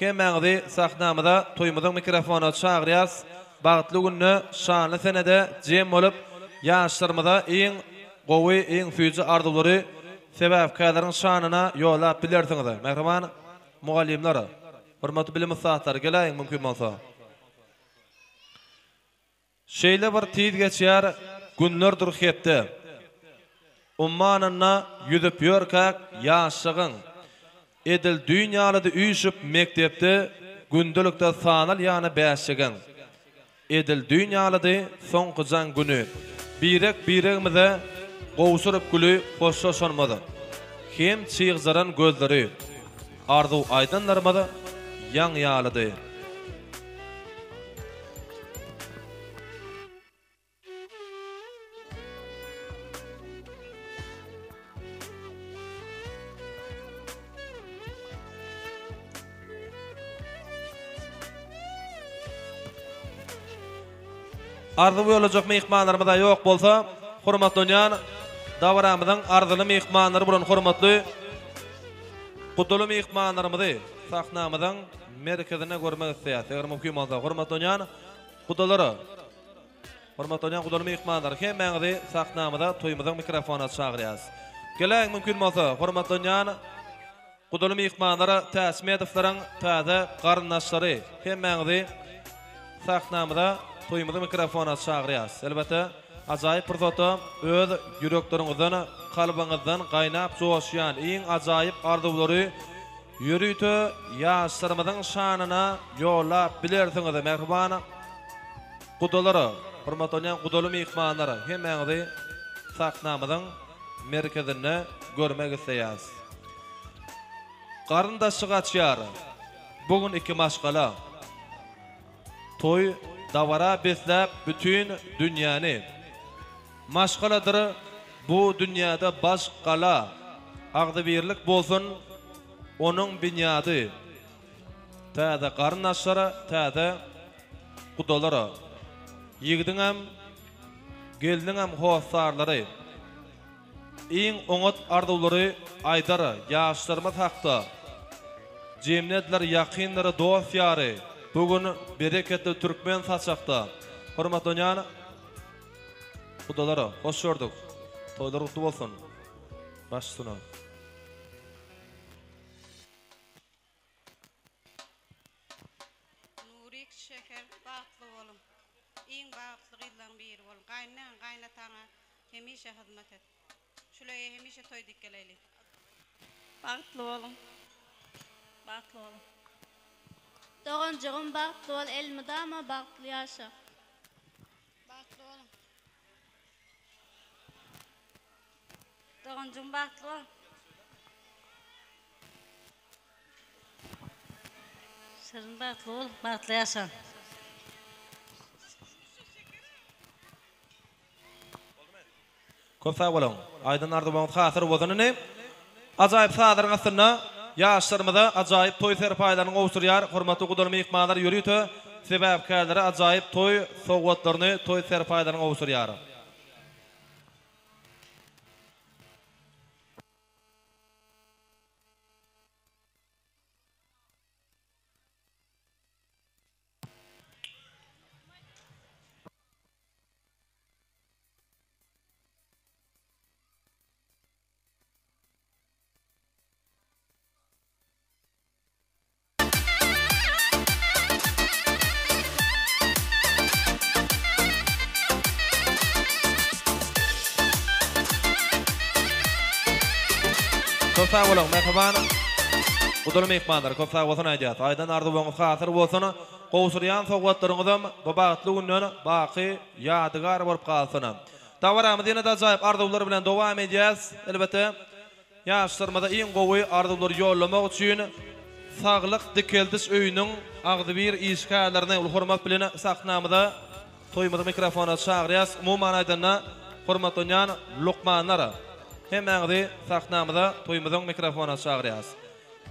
Hemäňizi sahnamyda toýmyzyň mikrofona çagyrýas. Bagtly günne şanly senede jem bolup ýaşlarymyza iň gowy, iň füýji ardylary sebäpkärleriň şanyna ýolap bilersiňiz. Merhaban mugallimler, hormatly bilim ustatlary, geleýin mümkin bolsa. Şeýle bir tiz geçýär, günlerdir hepde. Ummanyna ýüzüp ýörkäk ýaşygyň edil dünýalyda üýşüp mektepde gündelikde sanal ýany bäşigiň. Edil dünýalyda soňkyjan günü birek-biregimize gowşuryp güli hoşlaşanmady. Hem çygyzaran gözleri arzu aýdanlarymyza ýaň ýalydy. Arzu bolajak mehmanlarymyz da ýok bolsa, hormatly ýan dawramyzyň arzyly mehmanlary bilen hormatly gudaly mehmanlarymyzy sahnamyzyň merkezine görmek isleýär. Eger mümkin bolsa, hormatly ýan gudalary, hormatly ýan gudaly mehmanlar hemmäňizi sahnamyda toýmyzyň mikrofona çagyrýas. Geleň mümkin bolsa, hormatly ýan gudaly mehmanlary täsmedifleriň täze garnaşlary hemmäňizi sahnamyda toýmyzyň mikrofona çagyrýas. Elbetde ajaýyp bir zata öz ýürekleriňizden, kalbyňyzdan gaýnap joşýan iň ajaýyp arzulary ýürüýte ýaşlarymyzyň şanyna ýolap bilersiňiz. Merhaban gudalary, hormatly gudaly mehmanlary hemmäňizi sahnamyzyň merkezine görmek isleýäs. Garyndaşy gaçýar. Bugün iki maşgala. Toy davara beslep bütün dünýäni. Maşgaladyr bu dünýäde baş gala. Agdy birlik bolsun onuň binyady. Täze garnaşlary, täze gudalary. Ýigdiň hem geldiň hem howsarlary. Iň oňat ardulary aýdary, ýaşlarymyz hakda. Jemnetler ýakynlary dost ýary. Bugün bereketli Türkmen saçakta. Hormatly ýan gudalary, hoş gördük. Toýlar gutly bolsun. Başsyna. Nurik şeker bagtly bolun. Iň bagtly gyllaň biri bolun. Gaýnan gaýnataňa hemişe hyzmat et. Şuleýe hemişe toýdyk geleli. Bagtly bolun. Bagtly bolun. Doğancığım bagtly bol, elmide ama bagtly ýaşa. Bagtly bolun. Doğancığım bagtly bol. Sen bagtly bol, bagtly ýaşa. Köp sag bolan. Aýdyn ardyban hasyr bolanyny ajaýyp sadyryň asyna ýaşlarymyza ajaýyp toý serpaýlaryny gowşurýar. Hormatly gudaly mehmanlar ýürüýte sebäpkärleri ajaýyp toý sowgatlaryny, toý serpaýlaryny gowşurýar. Köp sag bolan, merhaban. Gudaly mehmanlar, köp sag bolsun aýdýar. Aýdan ardy boňyz hasyr bolsun, gowşurýan sowgatlaryňyzam bu bagtly günden baky ýadygar bolup galsyna. Dawaramyz ýene-de ajaýyp arzuwlar bilen dowam edýäs. Elbetde ýaşlarymyza iň gowy arzuwlary ýollamak üçin saglyk dikeldiş öýüniň agdy bir işgärlerini hormat bilen sahnamyza toýmyzy mikrofona çagyrýas. Umuman aýdanda hormatly ýan lukmanlar hemmäňizi sahnamyza toýmyzyň mikrofona çagyrýas.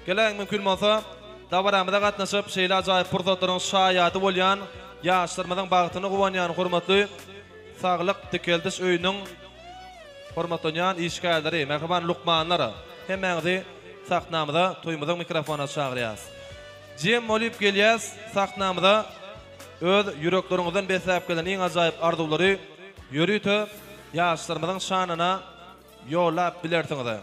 Geleň mümkin bolsa, dawaramyza gatnaşyp şeýle ajaýyp pursatlaryň şaýaty bolýan ýaşlarymyzyň bagtyny gowanýan hormatly saglyk dikeldiş öýüniň hormatly ýan işgärleri, merhaban lukmanlar hemmäňizi sahnamyza toýmyzyň mikrofona çagyrýas. Jem olip gelýäs sahnamyda öz yürekleriňizden besläp gelen iň ajaýyp arzuwlary ýörüte ýaşlarymyzyň şanyna ýolap bilersiňiz.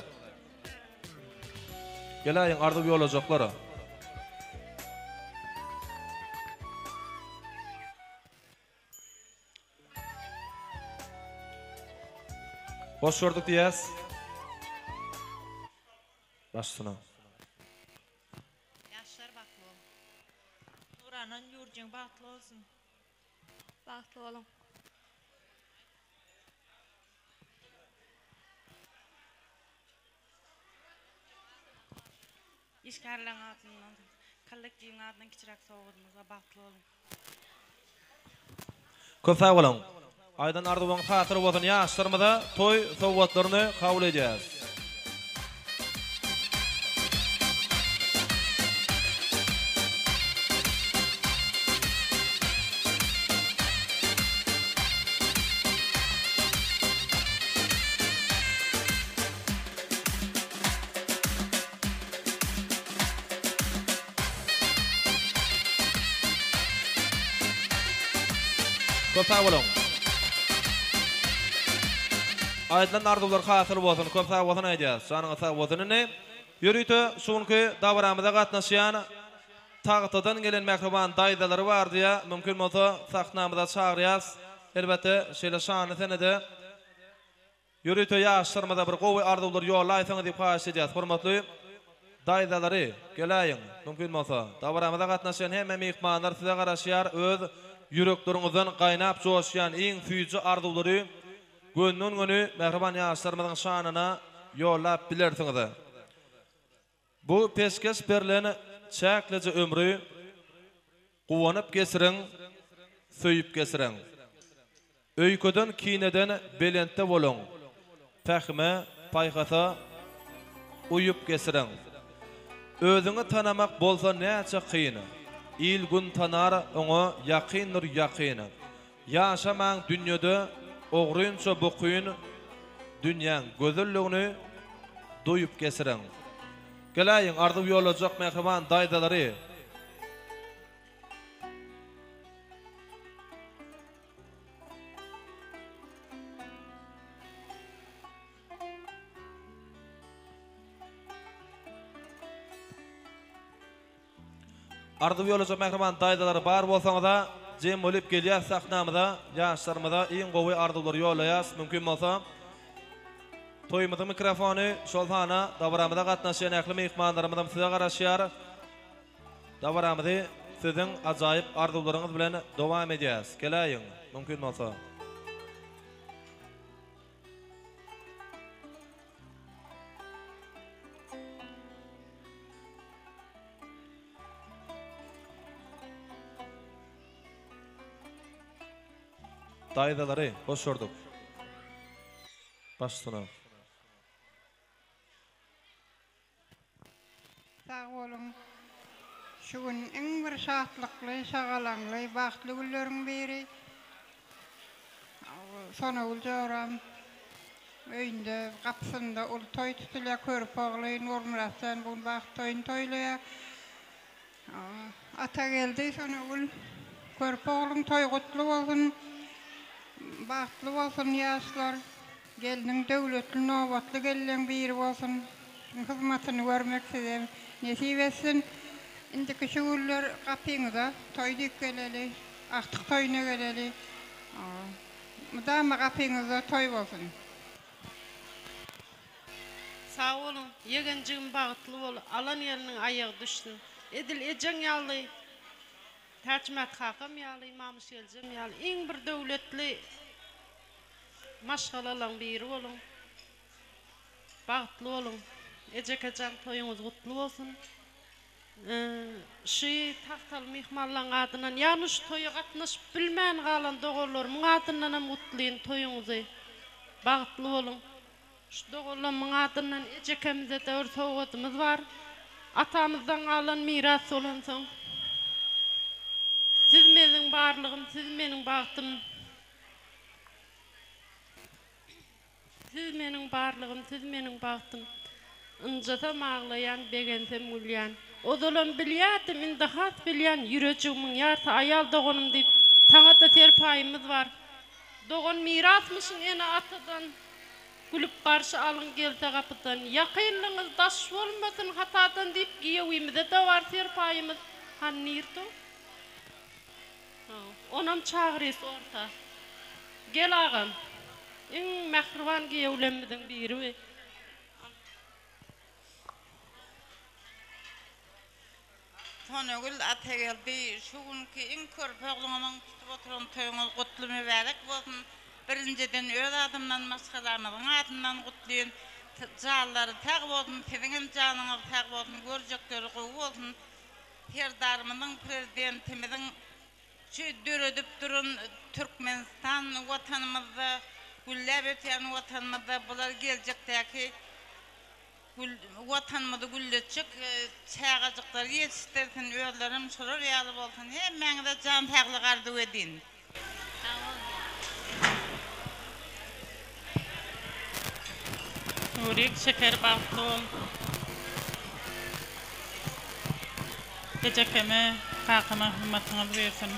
Gelaýyn arzuw ýolajaklary. Hoş gördük diýäs. Başsyna. Yaşlar baklı ol. Nuranan yurcun baklı olsun. Baklı olun. İşkarlan adından, kollektivin adından kiçirak soğudumuza baklı olun. Köp sag bolan. Aydan arzuwlaryň hatyry bolsun ýaşlarymyza toy sowgatlaryny kabul edýäs. Köp sag bolan. Aydan arzuwlar hatyry bolsun, köp sag bolsun aýdýas. Şanyňa sag bolsunyny ýörüte şuňky dawaramyza gatnaşýan tagtadan gelen mehriban daýdalary bar diýe mümkin bolsa sahnamyza çagyrýas. Elbetde şeýle şany senede ýörüte ýaşlarymyza bir gowy arzuwlar ýolaýsaňyz diýip haýyş edýäs. Hormatly daýdalary gelaýyn. Mümkin bolsa dawaramyza gatnaşýan hemme mehmanlar size garaşýar, öz yürekleriňizden gaýnap joşýan iň süýji arzuwlary gönlün günü mehriban ýaşlarymyzyň şanyna ýolap bilersiňiz. Bu peşkeş berlen çäkleje ömrü gowanyp geçiriň, söýüp geçiriň. Öýköden kineden belentde boluň. Tähme, paýgata uyup geçiriň. Özüňi tanamak bolsa näçe kyn. İl gün tanar oňa ýakyndyr ýakyny. Ýaşamaň dünýede oğruyunça bokuyun dünyanın gözülligini duyup geçiriň. Gelaýyn arzuw ýolajak mehriban daýdalary. Arzuw ýolajak mehriban daýdalary bar bolsaňyza jem olip gelýär sahnamyza, ýaşlarymyza iň gowy arzuwlar ýolaýas. Mümkin bolsa toýumyzyň mikrofony şol hana dawaramyza gatnaşýan ähli mehmanlarymyz size garaşýar. Dawaramyzy siziň ajaýyp arzuwlaryňyz bilen dowam edýäs. Gelaýyn, mümkin bolsa. Daýdalary hoş gördük. Başsyna. Sağ olun. Şu gün en bir şatlykly, şagalanly, bagtly günleriň biri. Sona uljaram. Öýünde, gapsynda ul toy tutulýar, körp ogly, Nurmuratdan bu bagt toyun toýlaýar. Ata geldi, sona ul körp oglyň toy gutly bolsun. Bagtly bolsun ýaşlar. Geldiň döwletli nobatly gelen biri bolsun. Hyzmatyny görmek sizem nesip etsin. Indiki şu günler gapyňyza toy diýip geleli, aktyk toyuna geleli. Mudama gapyňyza toy bolsun. Sağ olun. Yegenciğim bagtly bol. Alan ýeriniň aýagy düşsün. Edil ejeň ýaly. Täçmek hakam ýaly, mamuş geljem ýaly. Iň bir döwletli maşgalalan biri bolun. Bagtly bolun. Ejekajan toyuňyz gutly bolsun. Şi tahtal mehmanlaryň adynan, ýani şu toýa gatnaşyp bilmän galan dogorlaryň adynan hem gutlyň toyuňyzy. Bagtly bolun. Şu dogorlaryň adynan ejekemize de bir sowgatymyz bar. Atamyzdan galan miras bolan soň. Siz meniň barlygym, siz meniň bagtym. Siz meniň barlygym, siz meniň bagtym. Ynjata maglayan, begensem gülýän. Odolan bilýärdim, indi hat bilýän ýürejigimiň ýarty aýal dogonum diýip taňata terpayymyz bar. Dogon mirasmyşyň ene atadan gülüp garşy alyn gelse gapydan. Ýakynlyňyz daş bolmasyn hatadan diýip giýewimizde de bar terpayymyz. Han nirto? Onam çağırys orta. Gel agam. Iň mährwan giýewlemizden biri. Tonogul ategeldi şu günki iň körpegliginiň tutup oturan toýuňyz gutly mübarek bolsun. Birinciden öz adymdan maşgalarymyň adyndan gutlaýyn. Jallary täg bolsun, siziň janyňyz täg bolsun, görjekleri gowy bolsun. Terdarymyň prezidentimiziň şu döredip durun Türkmenistan watanymyzda, güllep ötýän watanymyzda bular geljekdäki watanymyzdy gülletjek çağajyklar ýetişdirsin, özlerim şurar ýaly bolsun. Hemmeňize jan täglik arzu edin. Nurik şeker bagtym. Gecekeme kakama himmatyňy bersin.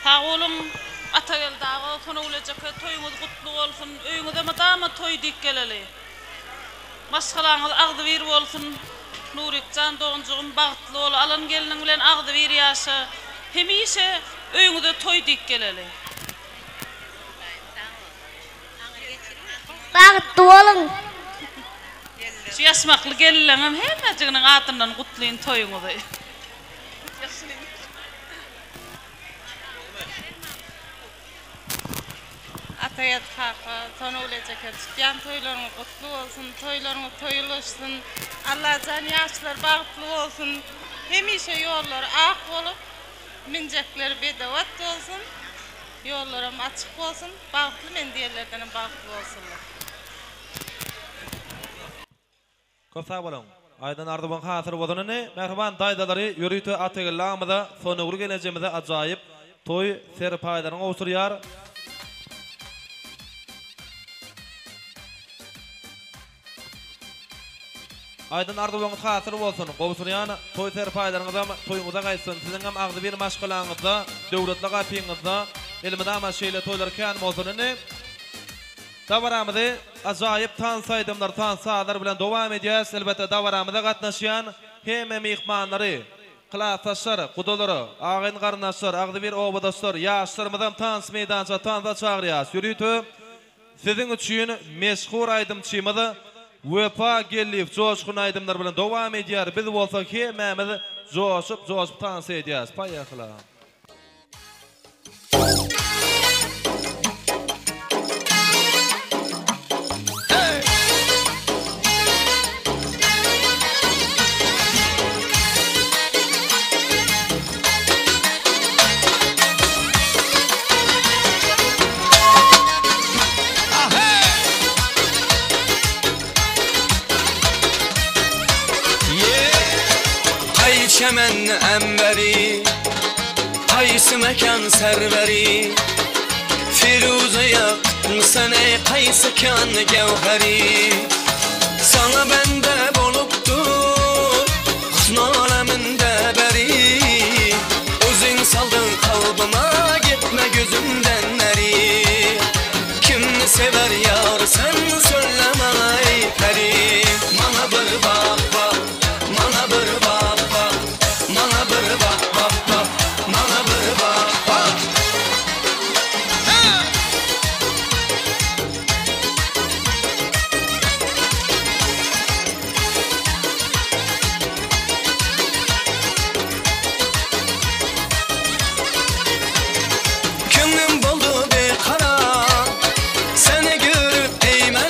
Sağ olun, Atagel dağı, sona ulacakka toyuňyz gutly bolsun, öýüňize madama toy dik geleli. Maşgalaňyz agdy bir bolsun, Nurikjan doňjugym bagtly bol, alan geliniň bilen agdy bir ýaşa, hemişe öýüňize toy dik geleli. Bagtly bolun. Şu ýaşmakly geliniň hemmejiginiň atyndan gutlyň toyuňyzy. Atayat kaka, sonu ulacakka tutyan toylaryňyz gutly bolsun, toylaryňyz toýulaşsyn. Allah jan ýaşlar bagtly bolsun. Hemişe ýollar ak bolup, minjekler bedawat bolsun. Ýollaram açyk bolsun, bagtly mendiýerlerden bagtly bolsunlar. Köp bolan. Aýdan ardyban hasyr bolanyny, merhaban daýdalary ýörüýte Atagellamyda sonugry gelejemizde ajaýyp toy serpaýlaryny oturýar. Aýdan ardyban hasyr bolsun, gowsurýan toy serpaýlaryňyzda toýuňyza gaýsyn. Siziň hem agdy bir maşgalaňyzda, döwletli gaýpyňyzda, elmede ama şeýle toýlar kän bolsunyny dawaramyzy ajaýyp tansaýdymlar, tansalar bilen dowam edýäs. Elbetde dawaramyza gatnaşýan hemme mihmanlary, klasaşlar, gudolary, agyn garnaşlar, agdy bir obadaşlar, ýaşlarymyzdan tans meýdança tansa çagyrýas. Ýürüýtü siziň üçin meşhur aýdymçymyzy Wepa gelip joşkun aýdymlar bilen dowam edýär. Biz bolsak hemmemiz joşup tans edýäs. Paýakla. Çemen emberi, qaysı mekan serveri, Firuze yaktın ey qaysı kan gevheri. Sana bende bolupdur, husn aleminde beri, özün saldın kalbıma, gitme gözümden neri. Kimni sever yar sen söyleme ey peri. Mana bir bak bak, mana bir bak bak, mana bir bak bak bak, mana bir bak bak. Köngüm boldu bekara, seni görüp eymen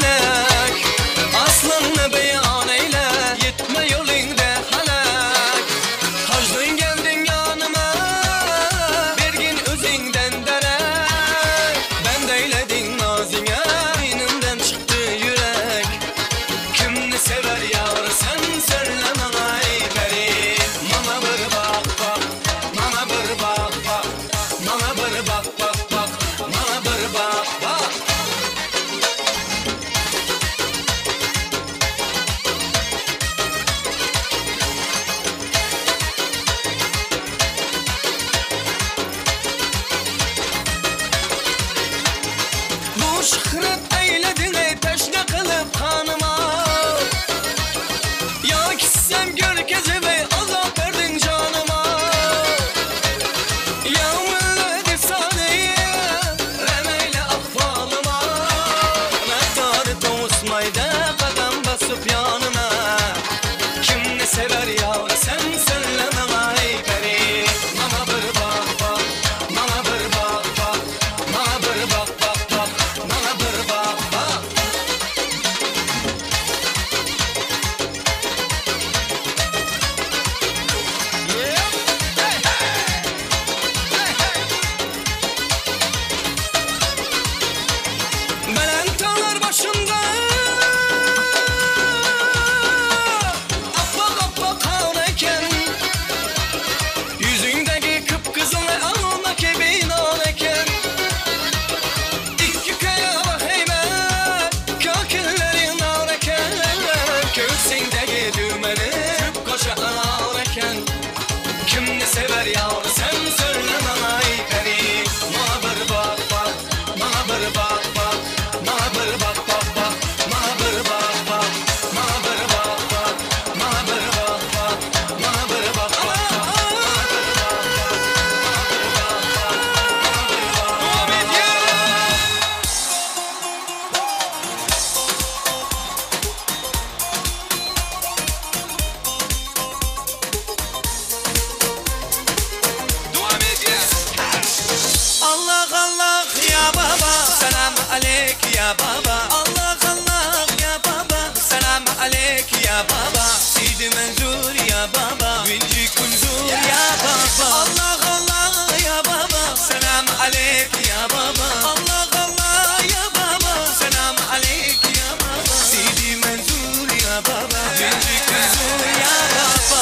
ya baba. Allah Allah ya baba. Selam aleyk ya baba. Sidi Menzur ya baba. Vinci Kunzur ya baba. Allah Allah ya baba. Selam aleyk ya baba. Allah Allah ya baba. Selam aleyk ya baba. Sidi Menzur ya baba. Vinci Kunzur ya baba.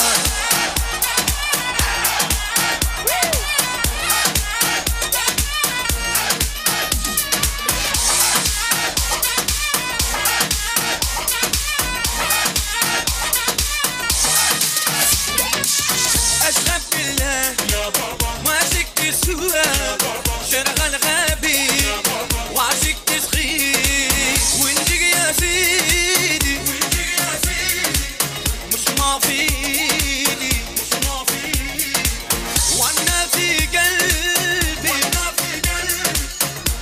أشرب بالله وعشقت سوا شرغل غابي وعشقت صغير وانجيك يا سيدي مش مافيني وانا في قلبي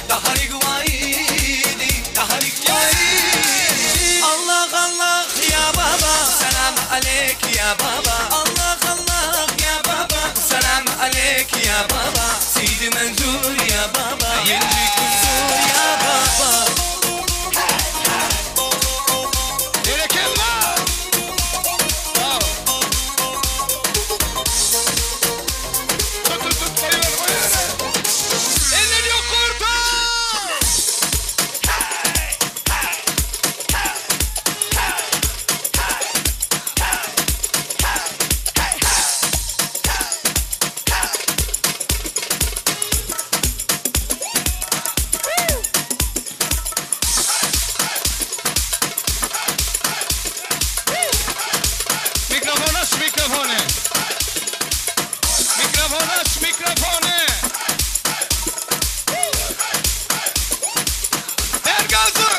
دهرك وعيدي دهرك وعيدي الله الله يا بابا سلام عليك يا بابا الله الله يا بابا سلام عليك يا بابا سيدي منزور يا بابا ينجي كنزور يا بابا Direk Allah. Tut koyuyor. Elleri yok kurban. Mikrofon aç mikrofonu. Mikrofon aç mikrofonu. Ver gazı.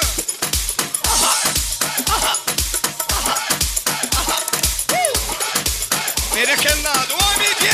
Berekenle devam et ye.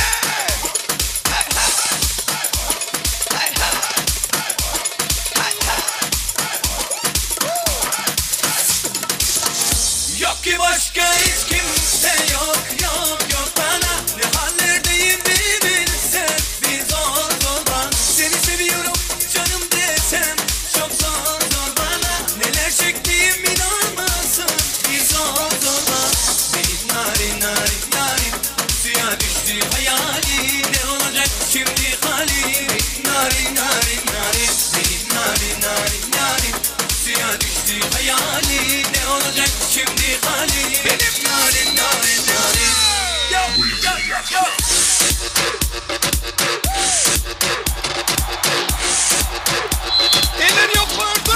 Yok ki başka hiç kimse yok yok yok bana. Ne hallerdeyim bir bilsen bir zor zor bana. Seni seviyorum canım desem çok zor zor bana. Neler çektiğim inanmasın bir zor zor bana. Benim narin narin narin suya düştü hayali. Ne olacak şimdi halim? Narin narin narin benim narin narin narin suya düştü hayali. Ne olacak şimdi halim? Benim narin narin narin. Yo yo yo. Eller yok burada.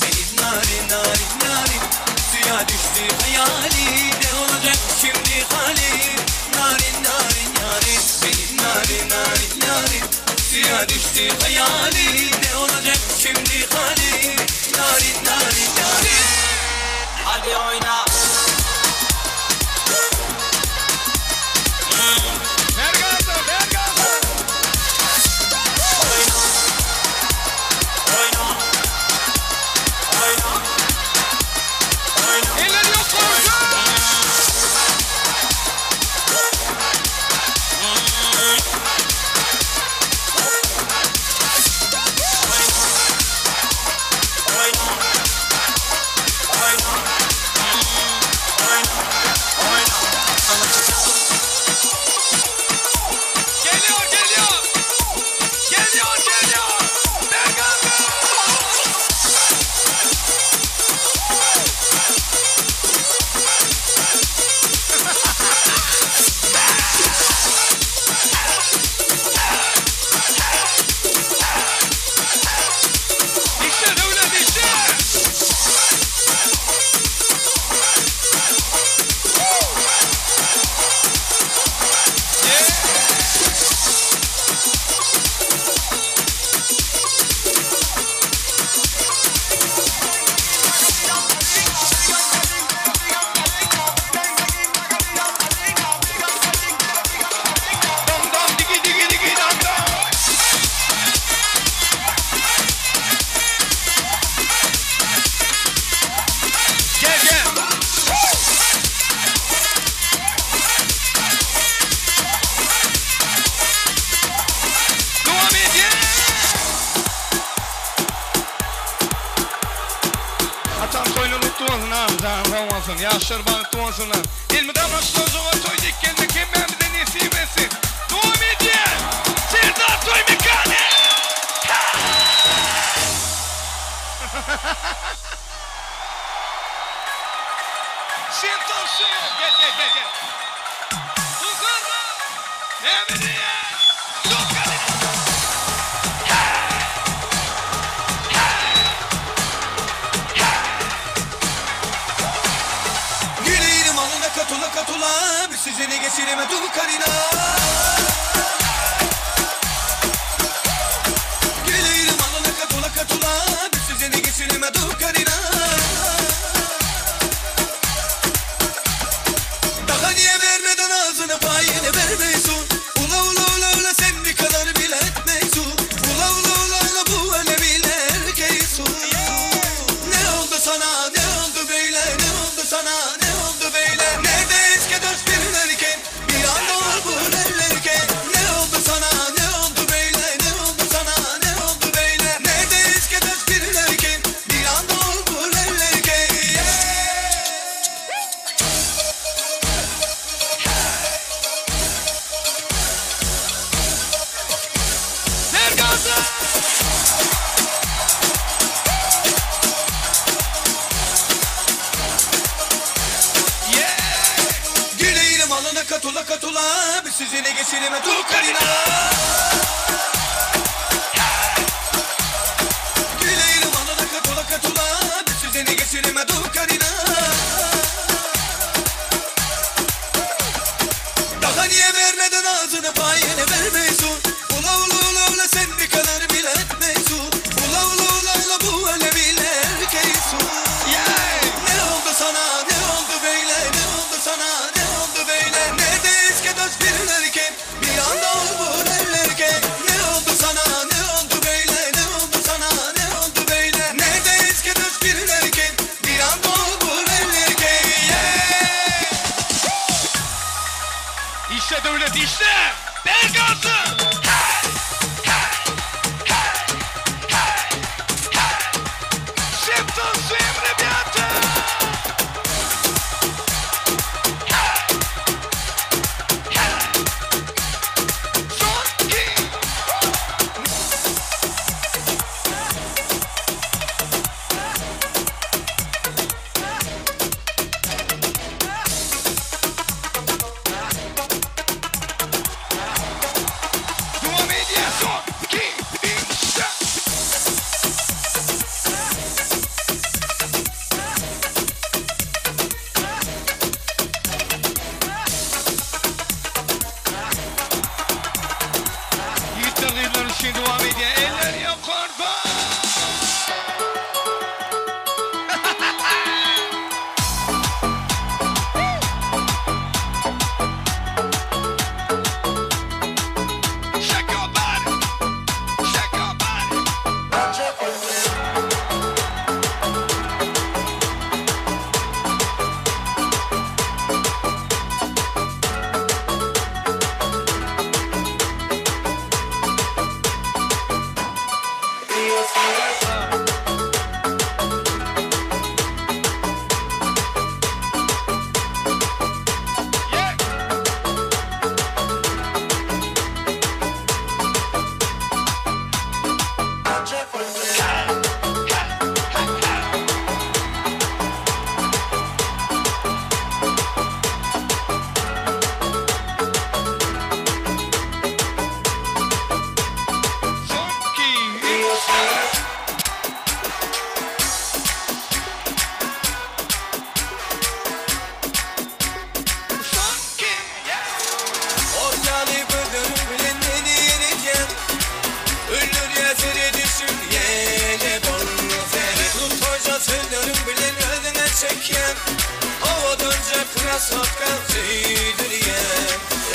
Benim narin narin narin suya düştü hayali. Ne olacak şimdi halim? Narin narin narin benim narin narin narin suya düştü hayali. Ne olacak şimdi halim? Narin narin narin. Hadi oyna. Ver gazı, ver gazı. Eller yok burada. sağ olsun, yaşlar bağıtlı olsunlar. Elmiden başlığına toy dikkelme kemmemizde nesip etsin. Doğum ediyen, Serdar Toy Mekane! Sen tansın, gel. Yukarıda, emriye, yukarıda. Güleyim alına katula, bir sizini geçirime dur karina. Güleyim alına katula, bir sizini geçirime dur karina. Daha niye vermeden ağzına payını vermeysun? Ula sen bir kadar bile etmeysun. Ula bu öyle bile erkeysun. Ne oldu sana, ne oldu böyle, ne oldu sana, ne oldu böyle? Nerede eski dost birlerken, bir anda var bu ellerken. Ne oldu sana, ne oldu böyle, ne oldu sana, ne oldu böyle? Nerede eski dost birlerken, bir anda var bu ellerken. Ver gazı! Güleyim alına katula, bir sizini geçirime dur karina. Güleyim alına katula, bir sizini geçirime dur karina. Daha niye vermeden ağzına payını vermeysun? Ula sen bir kadar bile etmeysun. Ula bu öyle bile erkeysun. Ne oldu sana, ne oldu böyle, ne oldu sana, ne oldu böyle? Nerede eski dost birlerken, bir anda ol bu ellerken. Ne oldu sana, ne oldu böyle, ne oldu sana, ne oldu böyle? Nerede eski dost birlerken, bir anda ol bu ellerken. İşte devlet, işte! Ver gazı! Sen tansın, rебята!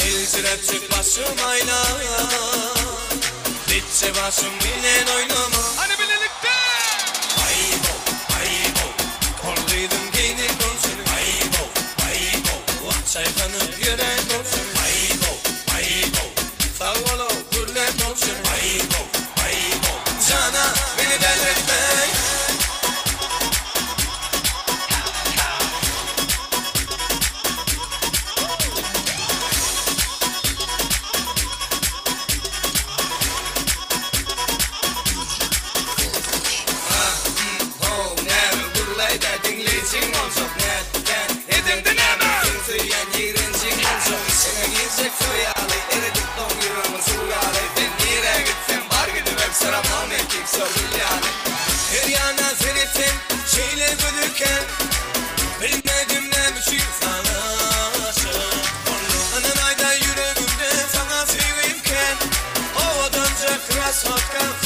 Elçirepçik başım ayna, bitçe başım bilen oynama. Hani birlikte aybo, korduydum giyinin olsun. Aybo, çaykanıp yüren olsun. Aybo, sağ ol gürlet olsun. Aybo, cana beni delirtme.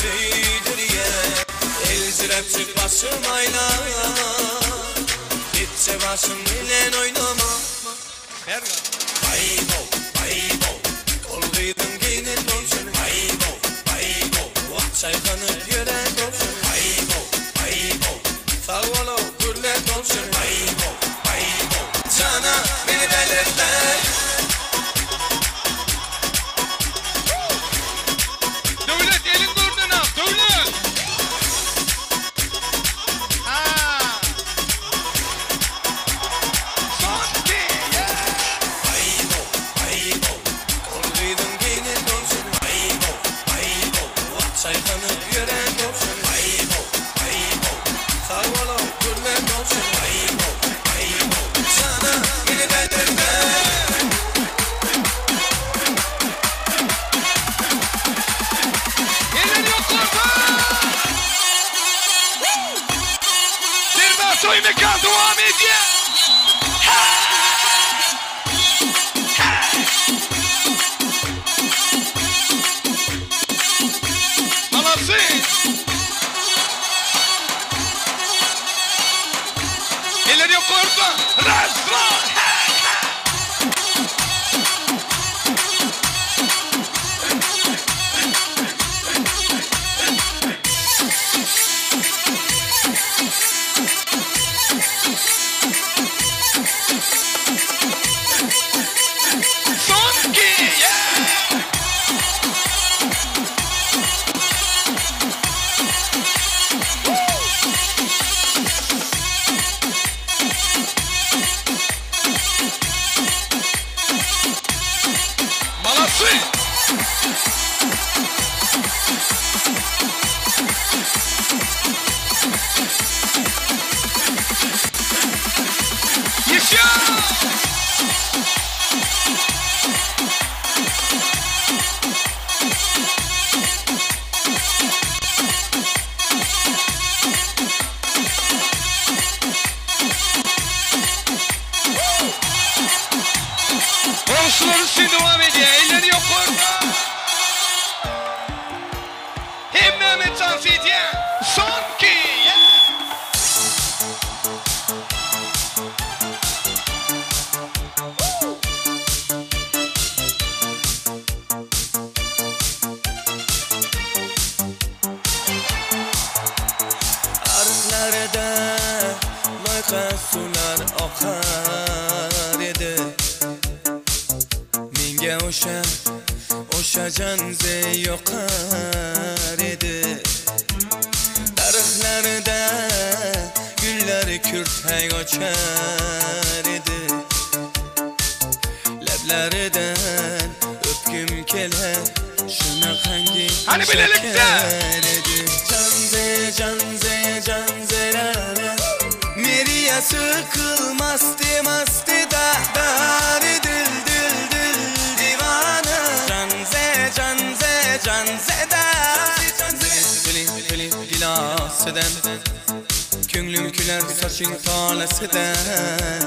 tüydürüye elzirep çık başım ayla gitse başım bilen oynama Aybo, aybo Kol kıydın giyinin olsun Aybo, aybo Vah çaykanıp yürek olsun Aybo, aybo Sağ ol gürlet olsun Aybo, aybo Cana beni delirtme Devlet elin durdun al, devlet. Aybo, aybo Kol kıydın giyinin olsun Aybo, aybo Vah çaykanıp yürek olsun Aybo, aybo Sağ ol gürlet olsun Aybo, aybo Cana beni delirtme Elin yok orta. Serdar Toy Mekan devam ediyor. Malası. Elin yok orta. Rastlan. Son ki. Malası. Yaşa. Borçları için devam ediyor. Elleri yok orada. Hem Mehmet Cansi'ye son ki. Arıklarda loyqa sular oqar edi Menga o'sha janze yoqar edi Daraxtlarda gullar kurtay ochar edi Lablaridan o'pgim kelar shunaqangi Hani bilelikse Canze, canze, canzerara Meriya sıkılmazdı mastı da Dari dil dil dil divana Canze, canze, canze da Filin filin gilasıdan Könlüm küler saçın talasıdan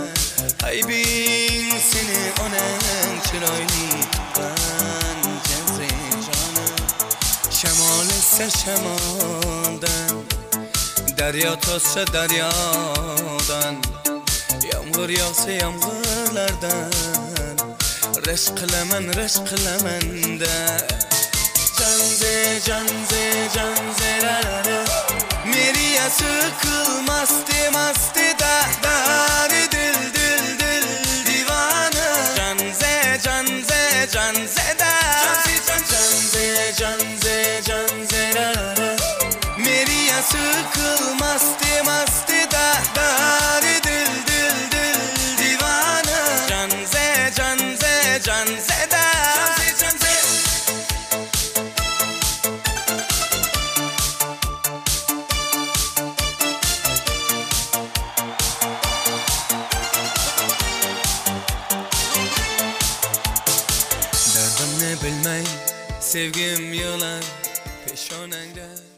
Haybin seni onun çıraylı Canze canım Şemal ise şemaldan Derya tossa deryadan Yağmur yağsa yağmurlardan Reşk kılaman da Canze canze canzerara Meriya sıkılmazdı mastı da Dari dil dil dil divana Canze canze canze da Canze canze canzerara Meriya sıkılmazdı mastı da Dari dil dil dil divana Canze canze canze da Derdimni bilmay sevgim yılar peşonangda